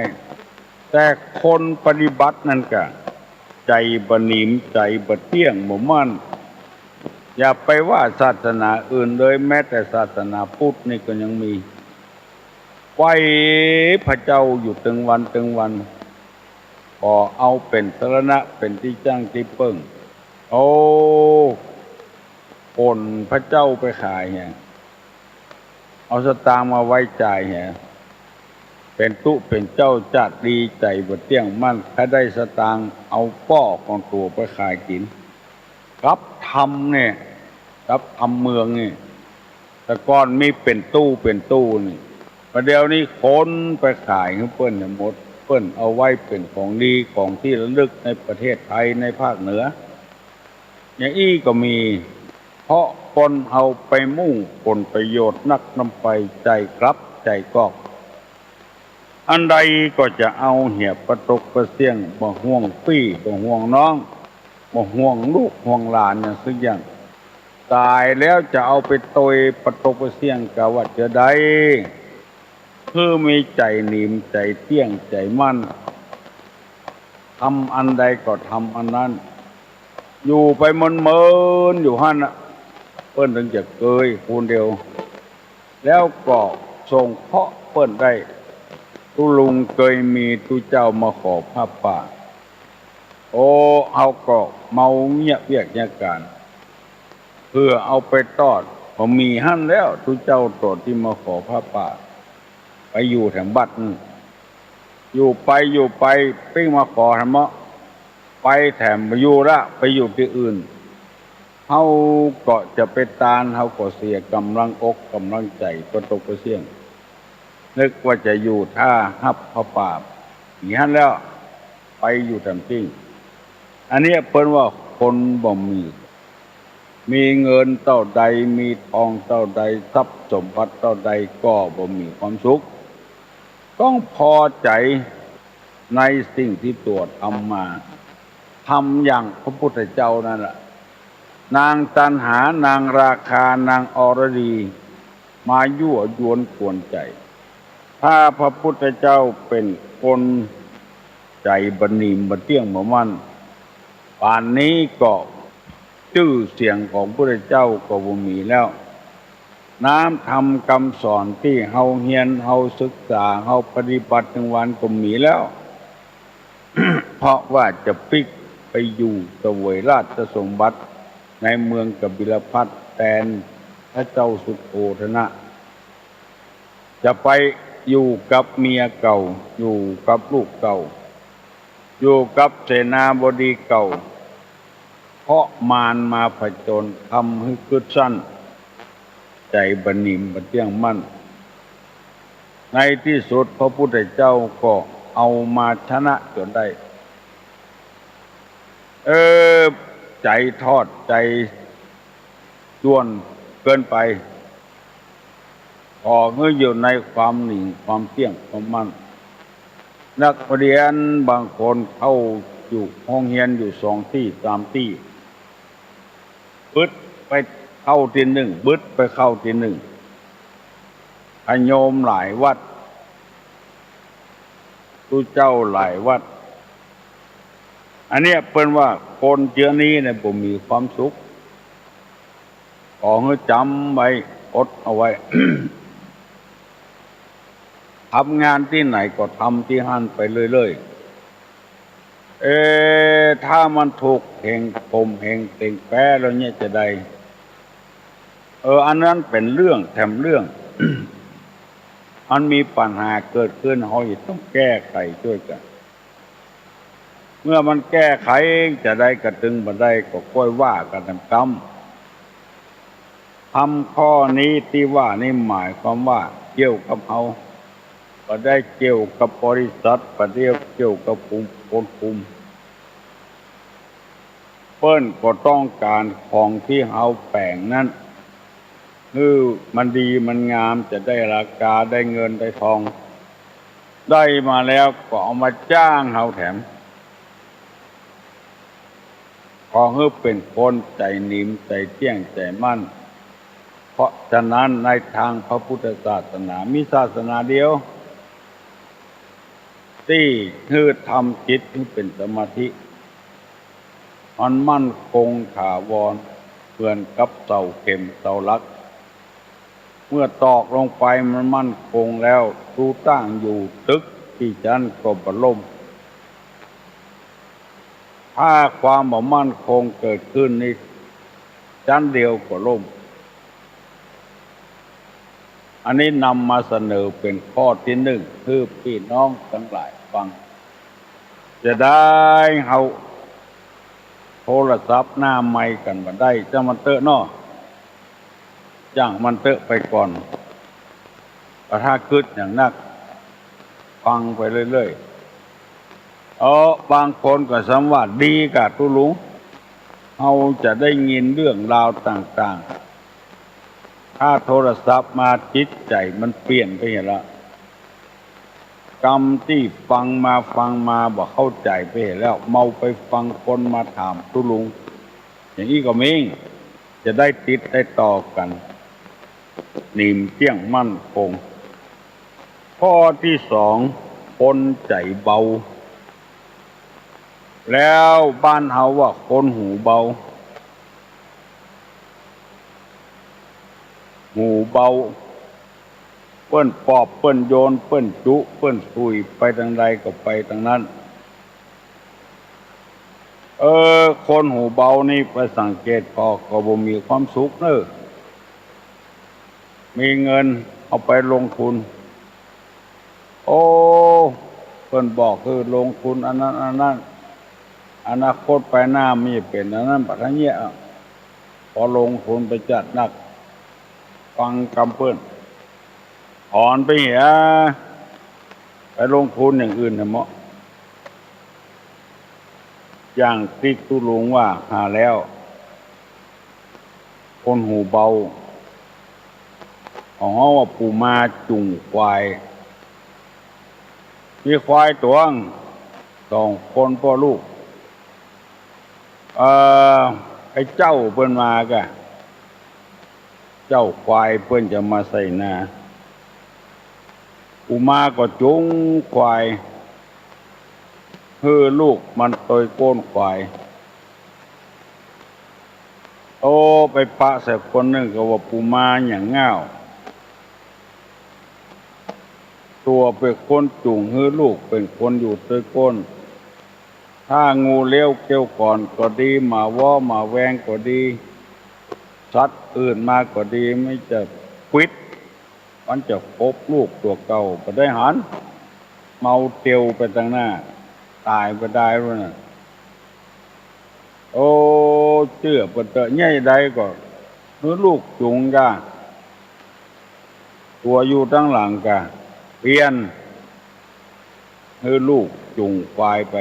แต่คนปฏิบัตินั่นก็ใจบหนิมใจบเที่ยงบ่มั่นอย่าไปว่าศาสนาอื่นเลยแม้แต่ศาสนาพุทธนี่ก็ยังมีไหว้พระเจ้าอยู่ตึงวันพอเอาเป็นสรณะเป็นที่จ้างที่เปิ้งโอ้คนพระเจ้าไปขายเนี่ยเอาสตางค์มาไว้จ่ายเนี่ยเป็นตุเป็นเจ้าจัดดีใจบ่เที่ยงมั่นถ้าได้สตางค์เอาป้อของตัวไปขายกินรับทำเนี่ยรับทำเมืองนี่แต่ก่อนมีเป็นตู้นี่ประเดี๋ยวนี้คนไปขายให้เปิ้นหมดเปิ้นเอาไว้เป็นของดีของที่ระลึกในประเทศไทยในภาคเหนืออย่างอี้ก็มีเพราะคนเอาไปมุ่งผลประโยชน์นักนำไปใจกลับใจกอกอันใดก็จะเอาเหี่ยประตกประเสี่ยงบ่ห่วงปี้บ่ห่วงน้องบ่ห่วงลูกห่วงหลานอย่างสักอย่างตายแล้วจะเอาไปตยประตกประเสี่ยงกะว่าจะได้คือมีใจหนิมใจเที่ยงใจมั่นทำอันใดก็ทำอันนั้นอยู่ไปเมินอยู่หั่นน่ะเปิ้นถึงจะเกยคนเดียวแล้วก็ส่งเคราะห์เปิ้นได้ตุลุงเคยมีตุเจ้ามาขอผ้าป่าโอ้เอาก็เมาเงียบเวียกเงียการเพื่อเอาไปตอดพอมีหั่นแล้วตุเจ้าตอดที่มาขอผ้าป่าไปอยู่แถมบัดอยู่ไปปิ้งมาขอธรรมะไปแถมอยู่ละไปอยู่ที่อื่นเฮาก็จะไปตานเฮาก็เสียกำลังอกกำลังใจก็ตกไปเสี่ยงนึกว่าจะอยู่ท่าฮับพระป่าอย่างนั้นแล้วไปอยู่แถมจริงอันนี้เปิ้นว่าคนบ่มีเงินเท่าใดมีทองเท่าใดทรัพย์สมบัติเท่าใดก็บ่มีความสุขต้องพอใจในสิ่งที่ตัวทำมาทำอย่างพระพุทธเจ้านั่นแหละนางตัณหานางราคานางอรดีมายั่วยวนกวนใจถ้าพระพุทธเจ้าเป็นคนใจบหนิมบ่เที่ยงบ่มั่นป่านนี้ก็ชื่อเสียงของพระพุทธเจ้าก็บ่มีแล้วน้ำธรรมคำสอนที่เฮาเรียนเฮาศึกษาเฮาปฏิบัติทั้งวันก็มีแล้ว เพราะว่าจะพลิกไปอยู่เสวยราชสมบัติในเมืองกบิลพัสต์แทนพระเจ้าสุโธทนะจะไปอยู่กับเมียเก่าอยู่กับลูกเก่าอยู่กับเสนาบดีเก่าเพราะมารมาผจญทำให้คิดสั้นใจบหนิมบ่เที่ยงมั่นในที่สุดพระพุทธเจ้าก็เอามาชนะจนได้ใจทอดใจด้วนเกินไปพอเมื่ออยู่ในความหนิ่งความเที่ยงความมั่นนักเรียนบางคนเข้าอยู่ห้องเรียนอยู่2 ที่ 3 ที่บึดไปเข้าที่หนึ่งบึดไปเข้าที่หนึ่งพโยมหลายวัดตุเจ้าหลายวัดอันเนี้ยเปิ้นว่าคนเจือนี้เนี่ยบ่มีความสุขขอให้จำไว้อดเอาไว้ ทำงานที่ไหนก็ทำที่หั่นไปเรื่อยๆถ้ามันถูกแห่งผมแห่งเต็งแป้แล้วเนี่ยจะได้อันนั้นเป็นเรื่องแถมเรื่อง มันมีปัญหาเกิดขึ้นเฮาต้องแก้ไขช่วยกันเมื่อมันแก้ไขจะได้กระตึงบ่ได้ก็ค่อยว่ากันตามกรรมทำข้อนี้ที่ว่านี่หมายความว่าเกี่ยวกับเฮาบ่ได้เกี่ยวกับบริษัทบ่ได้เกี่ยวกับคนคุมเปิ้นก็ต้องการของที่เฮาแปลงนั้น มันดีมันงามจะได้ราคาได้เงินได้ทอง ได้มาแล้วก็เอามาจ้างเฮาแถมขอให้เป็นคนใจนิ่มใจเที่ยงใจมั่นเพราะฉะนั้นในทางพระพุทธศาสนามีศาสนาเดียวที่คือทำจิตให้เป็นสมาธิมันมั่นคงถาวรเหมือนกับเสาเข็มเสาหลักเมื่อตอกลงไปมันมั่นคงแล้วรูตั้งอยู่ตึกที่จันก็บล่มถ้าความบ่มั่นคงเกิดขึ้นนี่จันเดียวก็ล่มอันนี้นำมาเสนอเป็นข้อที่หนึ่งคือพี่น้องทั้งหลายฟังจะได้เฮาโทรศัพท์หน้าไมค์กันมาได้จะมันเตอะเนาะย่างมันเตอะไปก่อนแต่ถ้าคิดอย่างนักฟังไปเรื่อยๆบางคนก็สำว่าดีกับตุลุงเราจะได้ยินเรื่องราวต่างๆถ้าโทรศัพท์มาจิตใจมันเปลี่ยนไปเห็นละกรรมที่ฟังมาบอกเข้าใจไปเห็นแล้วเมาไปฟังคนมาถามตุลุงอย่างนี้ก็มิ่งจะได้ติดได้ต่อกันนิ่มเที่ยงมั่นคงข้อที่สองคนใจเบาแล้วบ้านเฮาว่าคนหูเบาหูเบาเปิ้นปอบเปิ้นโยนเปิ้นจุเปิ้นซุยไปทางใดก็ไปทางนั้นคนหูเบานี่ไปสังเกตพอก็บ่มีความสุขเน้อมีเงินเอาไปลงทุนเพิ่นบอกคือลงทุนอันนั้นอนาคตไปหน้ามีเป็นอันนั้นปัจจัยเนี่ยพอลงทุนไปจัดหนักฟังคำเพิ่นถอนไปเหียไปลงทุนอย่างอื่นเหมาะอย่างที่ตุลุงว่าหาแล้วคนหูเบาของเขาว่าปู่มาจุงควายมีควายตัวสองคนพ่อลูกไอ้เจ้าเพิ่นมากะเจ้าควายเพิ่นจะมาใส่นาปู่มาก็จุงควายลูกมันต่อยโก้นควายไปปะใส่คนหนึ่งก็ว่าปู่มาอย่างง่าวตัวเป็นคนจุงลูกเป็นคนอยู่ต่อยก้นถ้างูเลี้ยวเกี่ยวก่อนก็ดีหมาว่อหมาแวงก็ดีสัตว์อื่นมาก็ดีไม่จะฟิตมันจะพบลูกตัวเก่าไปได้หันเมาเตียวไปทางหน้าตายไปได้ด้วยนะเชื่อปเตะใหญ่ใดก็ลูกจุงกะตัวอยู่ตั้งหลังกะเปลี่ยนลูกจุงควายไป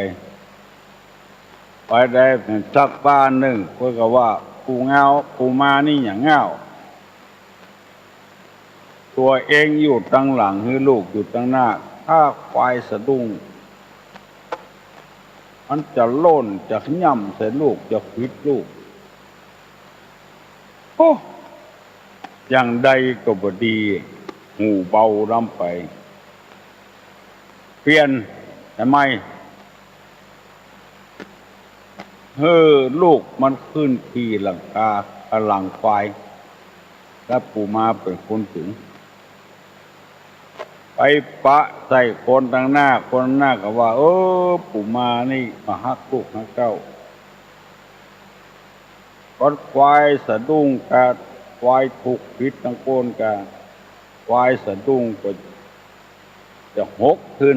ได้สักบ้านหนึ่งเพื่อก็ว่าปูมานี่อย่างเงาตัวเองอยู่ตั้งหลังลูกอยู่ตั้งหน้าถ้าควายสะดุ้งมันจะโล่นจะย่ำใส่ลูกจะฟิดลูกอย่างใดก็บ่ดีหูเบาล้ำไปเปลี่ยนทำไมลูกมันขึ้นขี่หลังคาหลังควายแล้วปู่มาเป็นคนถึงไปปะใส่คนทางหน้าก็ว่าปู่มานี่มาฮักลูกฮักเจ้าก็ควายสะดุ้งกะควายถูกพิษทั้งโกนกะควายสะดุ้งก็จะหกขึ้น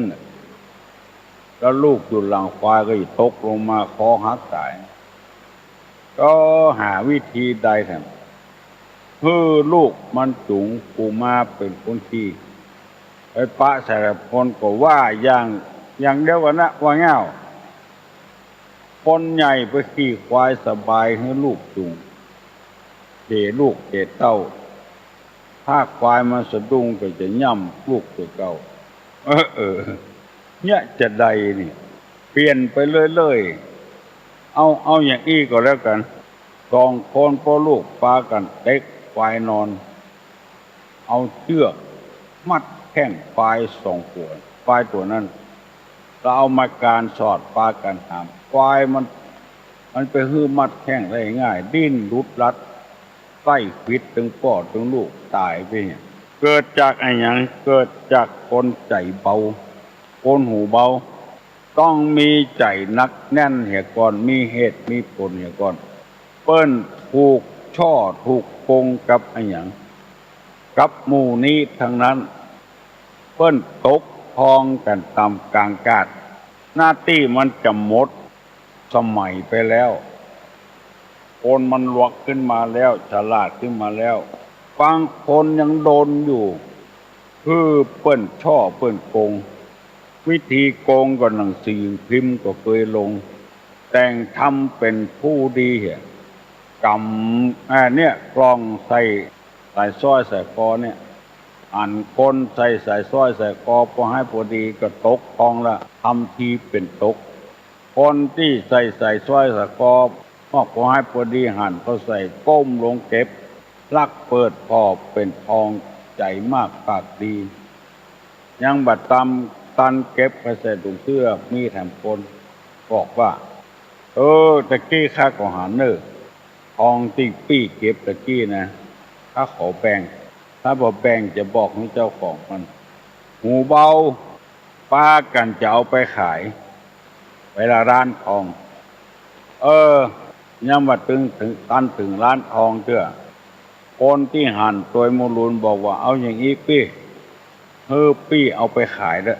แล้วลูกอยู่หลังควายก็ตกลงมาคอหักตายก็หาวิธีใดแทนลูกมันจุงปู่มาเป็นคนขี่ไปปะใส่คนก็ว่าอย่างเดียวกันนะว่าเงาคนใหญ่ไปขี่ควายสบายให้ลูกจุงเดลูกเดเต้า ถ้าควายมันสะดุ้งก็จะย่ำลูกตัวเก่าเนี่ยจะใดนี่เปลี่ยนไปเรื่อยๆเอาอย่างอี้ก็แล้วกัน2 คนพ่อลูกปากันเต็กควายนอนเอาเชือกมัดแข้งควาย2 ตัวควายตัวนั้นเราเอามาการสอดปากันหามควายมันไปฮื้อมัดแข้งได้ง่ายดิ้นรุดรัดไส้ฟิตถึงพ่อถึงลูกตายไปเนี่ยเกิดจากอะไรอย่างเกิดจากคนใจเบาคนหูเบาต้องมีใจนักแน่นเหี่ยก่อนมีเหตุมีผลเหี่ยก่อนเปิ้นถูกช่อถูกโกงกับอะไรอย่างกับหมู่นี้ทั้งนั้นเปิ้นตกทองกันตามกลางกาดหน้าที่มันจะหมดสมัยไปแล้วคนมันลวกขึ้นมาแล้วฉลาดขึ้นมาแล้วบางคนยังโดนอยู่คือเปิ้นช่อเปิ้นโกงวิธีโกงก็หนังสือพิมพ์ก็เคยลงแต่งทำเป็นผู้ดีเหี้ยกำเนี่ยกลองใส่สร้อยใส่คอเนี่ยอันคนใส่สร้อยใส่คอพอให้พอดีก็ตกทองละทำทีเป็นตกคนที่ใส่สร้อยใส่คอพอให้พอดีหันเขาใส่ก้มลงเก็บลักเปิดพอเป็นทองใจมากปากดียังบัดตันเก็บไปใส่ถุงเสื้อมีแถมคนบอกว่าตะกี้ข้าก็หาเนอทองที่ปี้เก็บตะกี้นะข้าขอแบ่งถ้าบอกแบ่งจะบอกให้เจ้าของมันหูเบาป้ากันจะเอาไปขายเวลาร้านทองยังมาถึงร้านทองเตื้อคนที่หันตัวมูลูนบอกว่าเอาอย่างนี้ปี้ปี้เอาไปขายแล้ว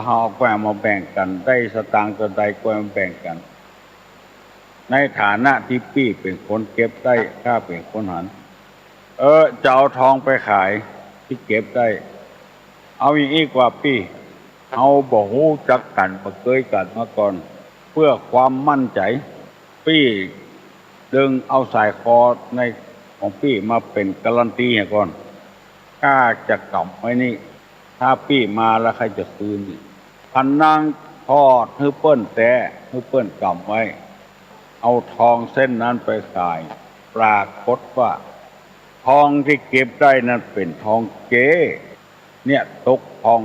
เอาแกวมาแบ่งกันได้สตางค์ตัวใดแกวมาแบ่งกันในฐานะที่ปี้เป็นคนเก็บได้ข้าเป็นคนหันจะเอาทองไปขายที่เก็บได้เอาอย่างนี้กว่าปี้เอาบอกหูจักกันมาเคยกันมาก่อนเพื่อความมั่นใจปี้ดึงเอาสายคอในของปี้มาเป็นการันตีก่อนข้าจะกำไว้นี่ถ้าปี้มาแล้วใครจะคืนพันนางทอดฮื้อเปิ้นแต่ฮื้อเปิ้นกำไว้เอาทองเส้นนั้นไปขายปรากฏว่าทองที่เก็บได้นั้นเป็นทองเก๋เนี่ยตกทอ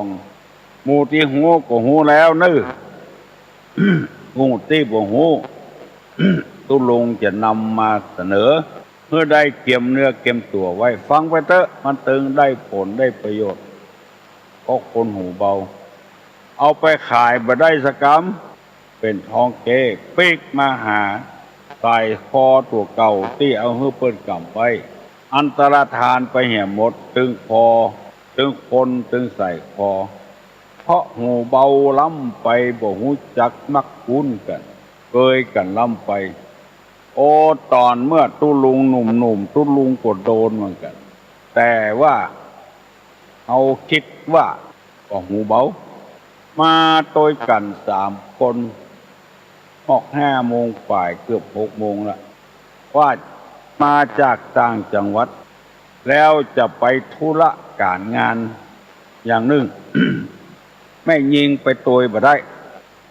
งหมู่ที่หูก็หูแล้วนึหมู่ที่บ่หูตุลงจะนำมาเสนอเพื่อได้เก็บเนื้อเก็บตัวไว้ฟังไปเถอะมันตึงได้ผลได้ประโยชน์ก็คนหูเบาเอาไปขายบ่ได้สักกำเป็นทองเก๋ปิกมาหาใส่คอตัวเก่าที่เอาฮื้อเปิ้นกำไว้อันตรธานไปเหี่ยหมดตึงคอตึงคนตึงใส่คอเพราะหูเบาล้ำไปบ่หูจักมักคุ้นกันเคยกันล้ำไปตอนเมื่อตุลุงหนุ่มตุลุงก็โดนเหมือนกันแต่ว่าเอาคิดว่าก็หูเบามาโตยกัน3 คนออก5 โมงฝ่ายเกือบ6 โมงละว่ามาจากต่างจังหวัดแล้วจะไปธุระการงานอย่างหนึ่ง ไม่ยิงไปโตยบ่ได้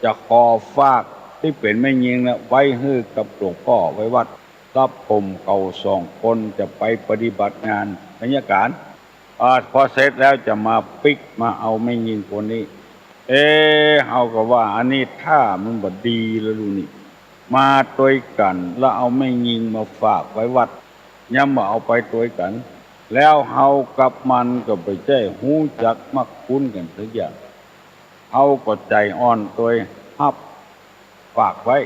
จะขอฝากที่เป็นไม่ยิงนะไว้ฮื้อกับหลวงพ่อไว้วัดรับผมเก่า2 คนจะไปปฏิบัติงานบรรยากาศพอเสร็จแล้วจะมาปิกมาเอาไม่ยิงคนนี้เอาก็ว่าอันนี้ถ้ามันบ่ดีแล้วดูนี่มาตัวกันแล้วเอาไม่ยิงมาฝากไว้วัดย่ำมาเอาไปตัวกันแล้วเฮากับมันก็ไปใจหูจักมักคุ้นกันทุกอย่างเฮาก็ใจอ่อนตัวฮับฝากไว้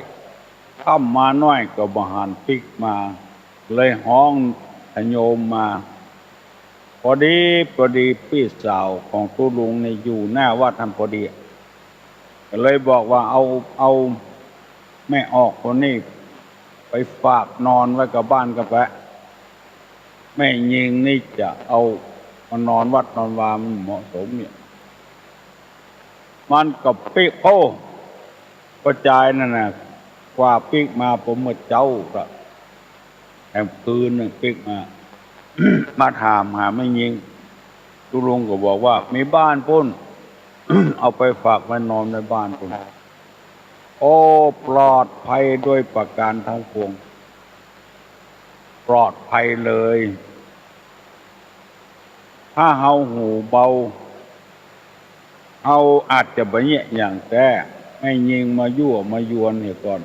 ถ้ามาน้อยก็บ่หันปิกมาเลยห้องโยมมาพอดีพี่สาวของตุลุงในอยู่หน้าวัดท่านพอดีก็เลยบอกว่าเอาแม่ออกคนนี้ไปฝากนอนไว้กับบ้านกับแปะแม่ยิงนี่จะเอามานอนวัดนอนวามันเหมาะสมเนี่ยมันกับปิกกระจายนั่นน่ะกว่าปิกมาผมมาเจ้าก็แถมคืนนึงปิกมา มาถามหาไม่ยิงตุลุงก็บอกว่ามีบ้านปุ้น เอาไปฝากไว้นอนในบ้านปุ้นโอ้ปลอดภัยด้วยประการทั้งปวงปลอดภัยเลยถ้าเฮาหูเบาเฮาอาจจะบ่แยะอย่างแต่ไม่ยิงมายั่วมายวนเหี่ยก่อน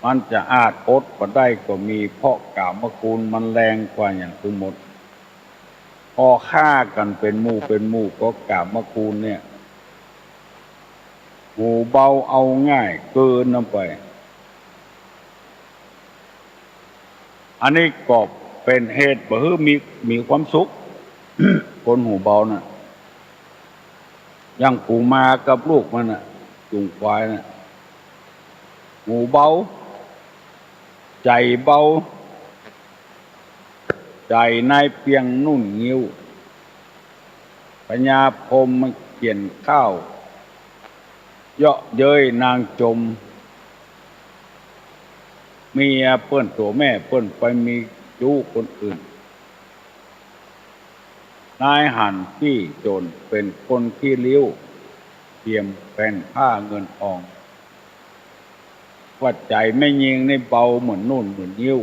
มันจะอาจอดบ่ได้ก็มีเพราะกามคุณมันแรงกว่าอย่างทั้งหมดพอฆ่ากันเป็นหมู่ก็กามคุณเนี่ยหูเบาเอาง่ายเกินนำไปอันนี้ก็เป็นเหตุบ่ฮื้อมีความสุข คนหูเบาน่ะยังปู่มากับลูกมันน่ะจุงควายน่ะหูเบาใจเบาใจนายเพียงนุ่นงิ้วปัญญาพรหมมันเขียนข้าวเยาะเย้ยนางจมเมียเปิ้นตัวแม่เปิ้นไปมีจู้คนอื่นนายหันที่โจรเป็นคนที่เลี้ยวเตรียมเป็นผ้าเงินทองว่าใจไม่ยิงในเบาเหมือนนุ่นเหมือนยิ้ว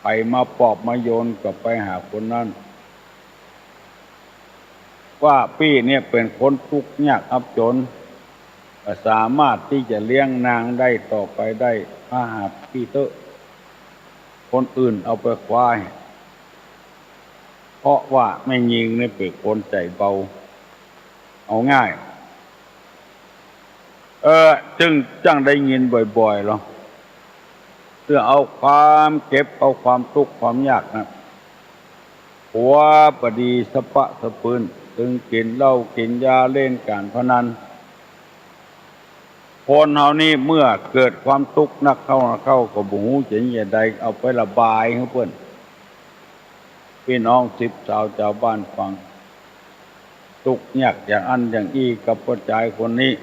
ไปมาปอบมาโยนกับไปหาคนนั้นว่าพี่เนี่ยเป็นคนทุกข์ยากอับจนสามารถที่จะเลี้ยงนางได้ต่อไปได้ถ้าหากพี่เตอะคนอื่นเอาไปควายเพราะว่าไม่ยิงเนี่ยเป็นคนใจเบาเอาง่ายจึงจังได้ยินบ่อยๆหรอเพื่อเอาความเก็บเอาความทุกข์ความยากนะหัวปดีสะปะสะปืนถึงกินเหล้ากินยาเล่นการพนันคนเฮานี่เมื่อเกิดความทุกข์นักเข้าก็บ่ฮู้จะเฮ็ดใดเอาไประบายให้เพิ่นพี่น้อง10ชาวบ้านฟังทุกข์ยากอย่างอันอย่างอี้กับปัจจัยคนนี้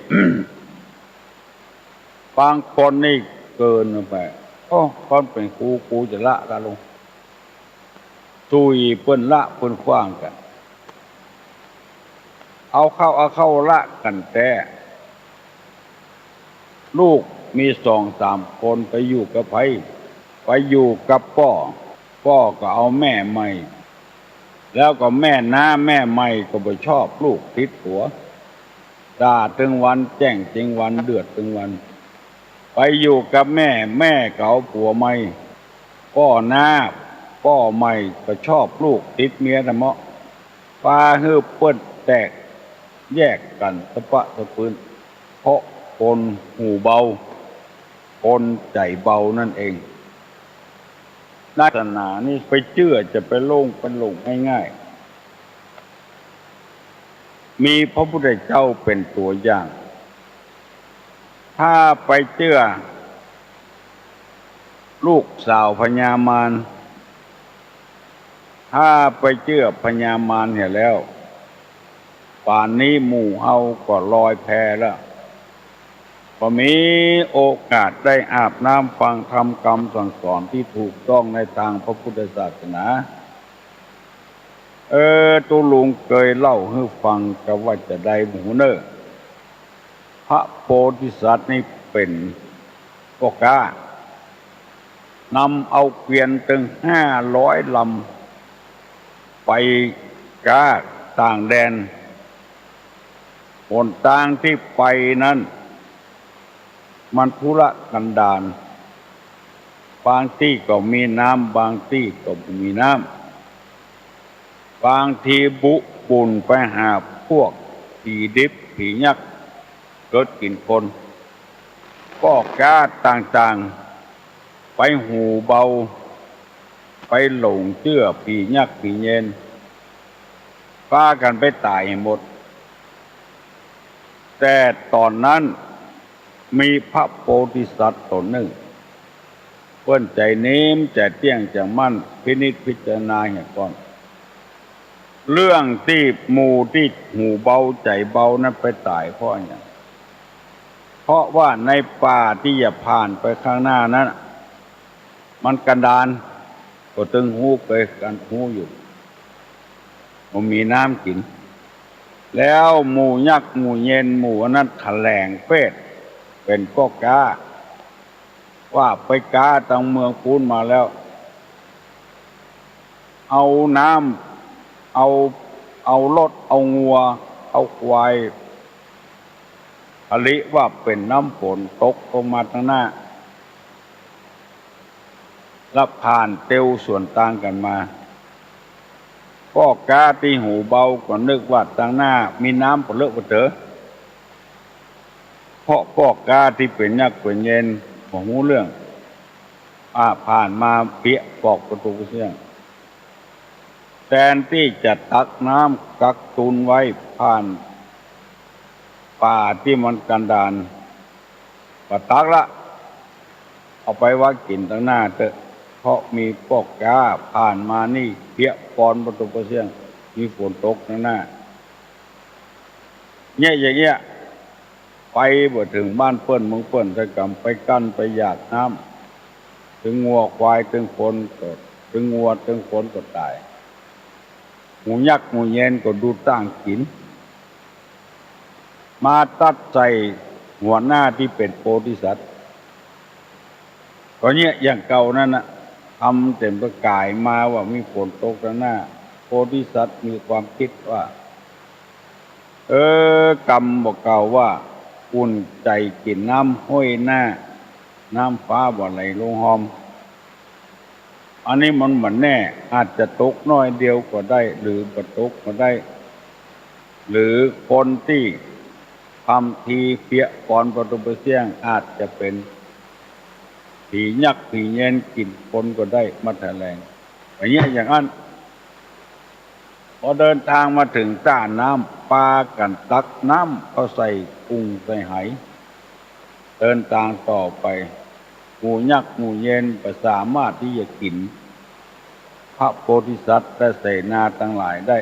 บางคนนี่เกินไปคนเป็นครูจะละกันลงตุยเปิ้นละเปิ้นขว้างกันเอาเข้าละกันแต่ลูกมี2-3คนไปอยู่กับไผไปอยู่กับพ่อก็เอาแม่ใหม่แล้วก็แม่น้าแม่ใหม่ก็บ่ชอบลูกติดหัวด่าถึงวันแจ้งจริงวันเดือดถึงวันไปอยู่กับแม่ก็เอาผัวใหม่พ่อใหม่ก็ชอบลูกติดเมียนะเมาะปาฮื้อเปิ้นแตกแยกกันสะปะสะปืนเพราะคนหูเบาคนใจเบานั่นเองศาสนานี่ไปเชื่อจะไปลงง่ายๆมีพระพุทธเจ้าเป็นตัวอย่างถ้าไปเชื่อลูกสาวพญามารถ้าไปเชื่อพญามารเห็นแล้วป่านนี้หมู่เฮาก็ลอยแพแล้วก็มีโอกาสได้อาบน้ำฟังธรรมคำสั่งสอนที่ถูกต้องในทางพระพุทธศาสนาตุลุงเคยเล่าให้ฟังกับว่าจะได้หมูเนอพระโพธิสัตว์นี่เป็นพ่อกานำเอาเกวียนถึง500 ลำไปกาต่างแดนหนทางที่ไปนั้นมันทุรกันดารบางที่ก็มีน้ำบางที่ก็ไม่มีน้ำบางทีบุญไปหาพวกผีดิบผียักษ์เกิดกินคนก็กาต่างๆไปหูเบาไปหลงเชื่อผียักษ์ผีเย็นพากันไปตายหมดแต่ตอนนั้นมีพระโพธิสัตว์ตนหนึ่งเพิ่นใจนิ่มใจเตี้ยงใจมั่นพินิจพิจารณาเห็นก่อนเรื่องที่หมู่ที่หูเบาใจเบานั้นไปตายเพราะอย่างเพราะว่าในป่าที่จะผ่านไปข้างหน้านั้นมันกันดาร ก็ตึงหูไปกันหูอยู่มันมีน้ำกินแล้วหมู่ยักษ์หมู่เย็นหมู่นั้นแถลงเฟศเป็นก็กาว่าไปกาตังเมืองพูนมาแล้วเอาน้ำเอารถเอางัวเอาควายผลิว่าเป็นน้ำฝนตกลงมาทางหน้าแล้วผ่านเตียวส่วนต่างกันมาก็กาตีหูเบาก็นึกว่าทางหน้ามีน้ำผลเลอะปะเถอะเพราะก็กาที่เป็นยักษ์เป็นเย็นของหูเรื่องผ่านมาเปียปอกประตูเสียงแทนที่จะตักน้ำกักตุนไว้ผ่านป่าที่มันกันดารก็ตักละเอาไปว่ากินตั้งหน้าเถอะเพราะมีพวกกาผ่านมานี่เปียปอนประตูเสียงมีฝนตกตั้งหน้าเนี่ยอย่างเงี้ยไปบ่ถึงบ้านเปิ้นเมืองเปิ้นจะกำไปกั้นไปหยาดน้ำถึงงัวควายถึงคนก็ถึงงัวถึงคนก็ตายหมูยักษ์หมูเย็นก็ดูตั้งกินมาตัดใจหัวหน้าที่เป็นโพธิสัตว์ก็เนี่ยอย่างเก่านั่นนะทำเต็มประกายมาว่ามีฝนตกแล้วหน้าโพธิสัตว์มีความคิดว่ากรรมบอกเก่าว่าอุ่นใจกินน้ำห้อยหน้าน้ำฟ้าบ่ไหลลงหอมอันนี้มันเหมือนแน่อาจจะตกน้อยเดียวก็ได้หรือบ่ตกก็ได้หรือคนที่ทำทีเปียปอนประตูเสียงอาจจะเป็นผียักษ์ผีเย็นกินคนก็ได้มาแถลงอย่างนั้นพอเดินทางมาถึงต้าน้ำปากันตักน้ำเขาใส่กุ้งใส่ไหเดินทางต่อไปหมู่ยักษ์หมู่เย็นก็สามารถที่จะกินพระโพธิสัตว์และเสนาทั้งหลายได้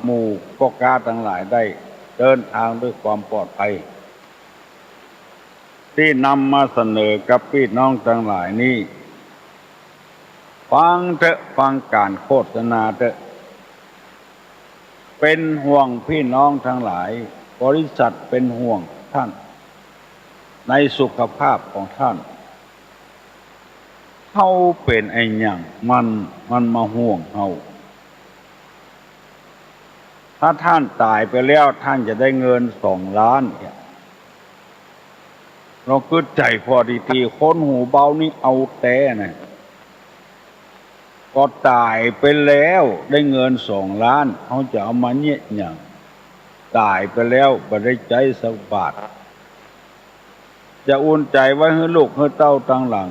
หมู่ก็กาทั้งหลายได้เดินทางด้วยความปลอดภัยที่นำมาเสนอกับพี่น้องทั้งหลายนี้ฟังเถอะฟังการโฆษณาเถอะเป็นห่วงพี่น้องทั้งหลายบริษัทเป็นห่วงท่านในสุขภาพของท่านเฮาเป็นไอ้หยังมันมาห่วงเฮาถ้าท่านตายไปแล้วท่านจะได้เงิน2 ล้านเราคิดใจพอดีๆคนหูเบานี่เอาแต่นะก็ตายไปแล้วได้เงิน2 ล้านเขาจะเอามาเนี่ยอย่างตายไปแล้วบ่ได้ใจสักบาทจะอุ่นใจไว้ให้ลูกให้เต้าตั้งหลัง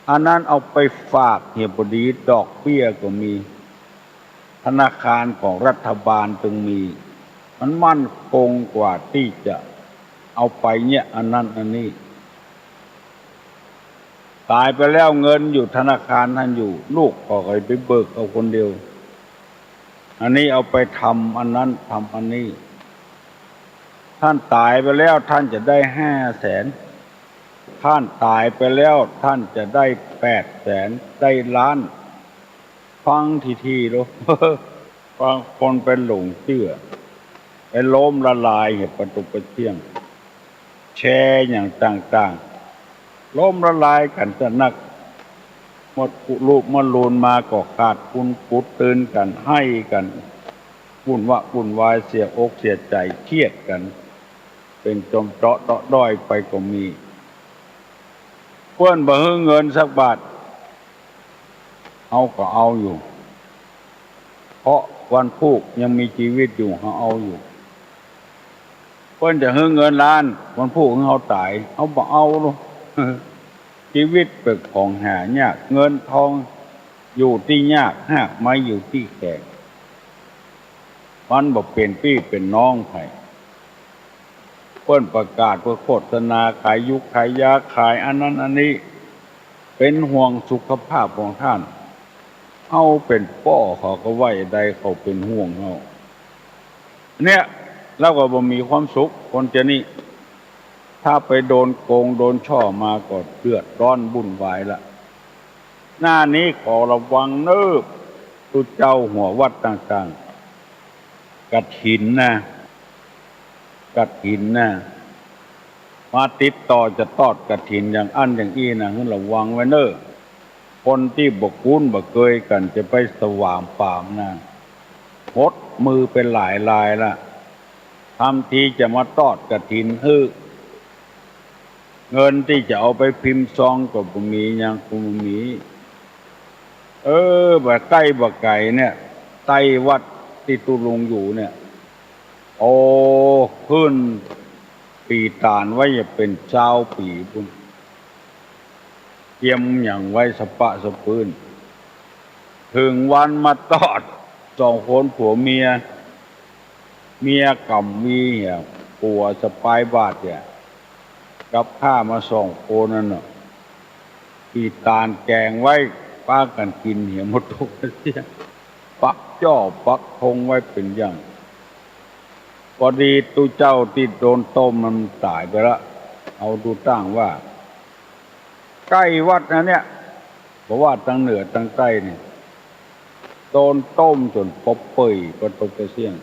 อันนั้นเอาไปฝากเหียบดีดอกเบี้ยก็มีธนาคารของรัฐบาลจึงมีมันมั่นคงกว่าที่จะเอาไปเนี่ยอันนั้นอันนี้ตายไปแล้วเงินอยู่ธนาคารท่านอยู่ลูกก็ไปเบิกเอาคนเดียวอันนี้เอาไปทำอันนั้นทำอันนี้ท่านตายไปแล้วท่านจะได้500,000ท่านตายไปแล้วท่านจะได้800,000ได้ล้านฟังทีๆดูฟังคนเป็นหลงเชื่อไปล้มละลายเหตุประตูประเที่ยงแชร์อย่างต่างๆล้มละลายกันจะนักหมดรูปมันลูนมาก็ขาดคุณกุดตื่นกันให้กันวุ่นวายเสียอกเสียใจเครียดกันเป็นจมเจาะด้อยไปก็มีเพื่อนบ่ให้เงินสักบาทเอาก็เอาอยู่เพราะวันพูกยังมีชีวิตอยู่เขาเอาอยู่เพื่อนจะให้เงินล้านวันพูกเขาตายเขาบ่เอาหรอกชีวิตเป็นของหายากเงินทองอยู่ที่ยากหากไม่อยู่ที่แขกมันบอกเป็นพี่เป็นน้องไผเพิ่นประกาศเพื่อโฆษณาขายยุกขายยาขายอันนั้นอันนี้เป็นห่วงสุขภาพของท่านเอาเป็นป้อเขาก็ไว้ใดเขาเป็นห่วงเขาเนี่ยเราก็บ่มีความสุขคนจะนี่ ถ้าไปโดนโกงโดนช่อมาก็เดือดร้อนวุ่นวายละหน้านี้ขอระวังเนิบตุเจ้าหัววัดต่างๆกฐินนะกฐินนะมาติดต่อจะทอดกฐินอย่างอันอย่างอี้นะให้ระวังไว้เนอะคนที่บกคุ้นบกเคยกันจะไปสว่างปามนะหดมือเป็นหลายลายละทำทีจะมาทอดกฐินเงินที่จะเอาไปพิมพ์ซองก็บ่มียังบ่มีบ่ใกล้บ่ไกลเนี่ยใต้วัดที่ตุลุงอยู่เนี่ยโอ้ขึ้นปีตานไว้จะเป็นเจ้าปีพุ่นเตรียมอย่างไว้สปะสะปืนถึงวันมาตอด2 คนผัวเมียกำมีปัวสปายบาทเนี่ยกับข้ามา2 คนนั่นน่ะปีตานแกงไว้ป้ากันกินเหี่ยหมดทุกเสียปักจ่อปักธงไว้เป็นอย่างพอดีตู้เจ้าที่โดนต้มมันตายไปละเอาดูตั้งว่าใกล้วัดนะเนี่ยเพราะว่าทั้งเหนือทั้งใต้เนี่ยโดนต้มจนปบเปื่อยก็ตกกระเสี่ยง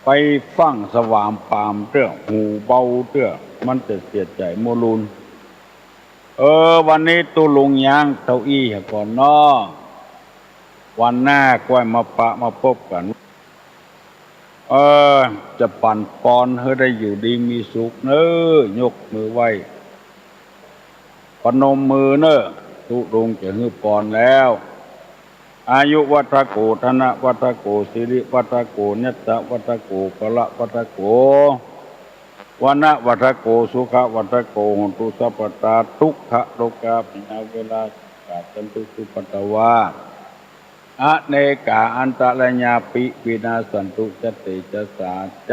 ไปฟังสว่างปามเรื่องหูเบาเรื่องมันจะเสียใจโมลูนวันนี้ตุลุงย่างเต้าอี้ก่อนนอวันหน้าก้อยมาปะมาพบกันจะปั่นปอนให้ได้อยู่ดีมีสุขเนอยกมือไหว้ปนมมือเนอตุลุงจะฮือปอนแล้วอายุวัฏโกธนะวัฏโกสิริวัฏโกเนตะวัฏโกกละวัฏโกวนะวัฏโกสุขวัฏโกหนตุสัพพตาทุกขโลกาปินาเวลากาสันตุสุปตวาอเนกาอันตะระญาปิวินาสันตุจเตจะสาใจ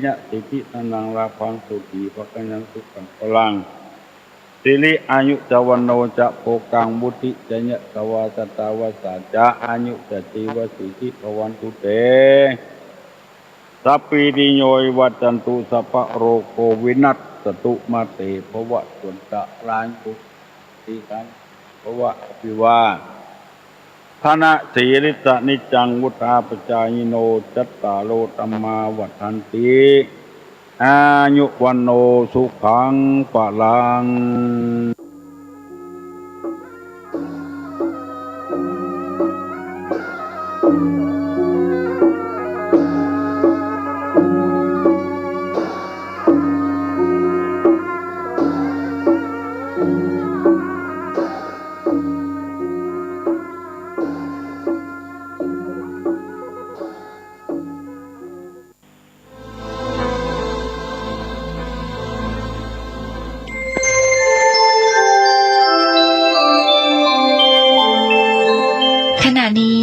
ยะสิกินังลาภังสุขีภกัญญังสุขังพลังสิริอายุจวันโนจะโภกังบุติจะยะสวาสตาวาสาจะอายุจะจีวสิทิภวันตุเตสัพพิติโยวัจจันตุสัพพะโรโควินัสสตุมาเตภวะสุนตะลานตุติกันภวะอภิวาธนะสีริสนิจังวุธาปจายโนจัตตาโลธัมมาวัฏันติอายุวันโนสุขังปะลังขณะนี้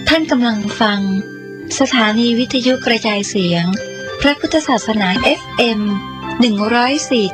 ท่านกำลังฟังสถานีวิทยุกระจายเสียงพระพุทธศาสนา FM 104.3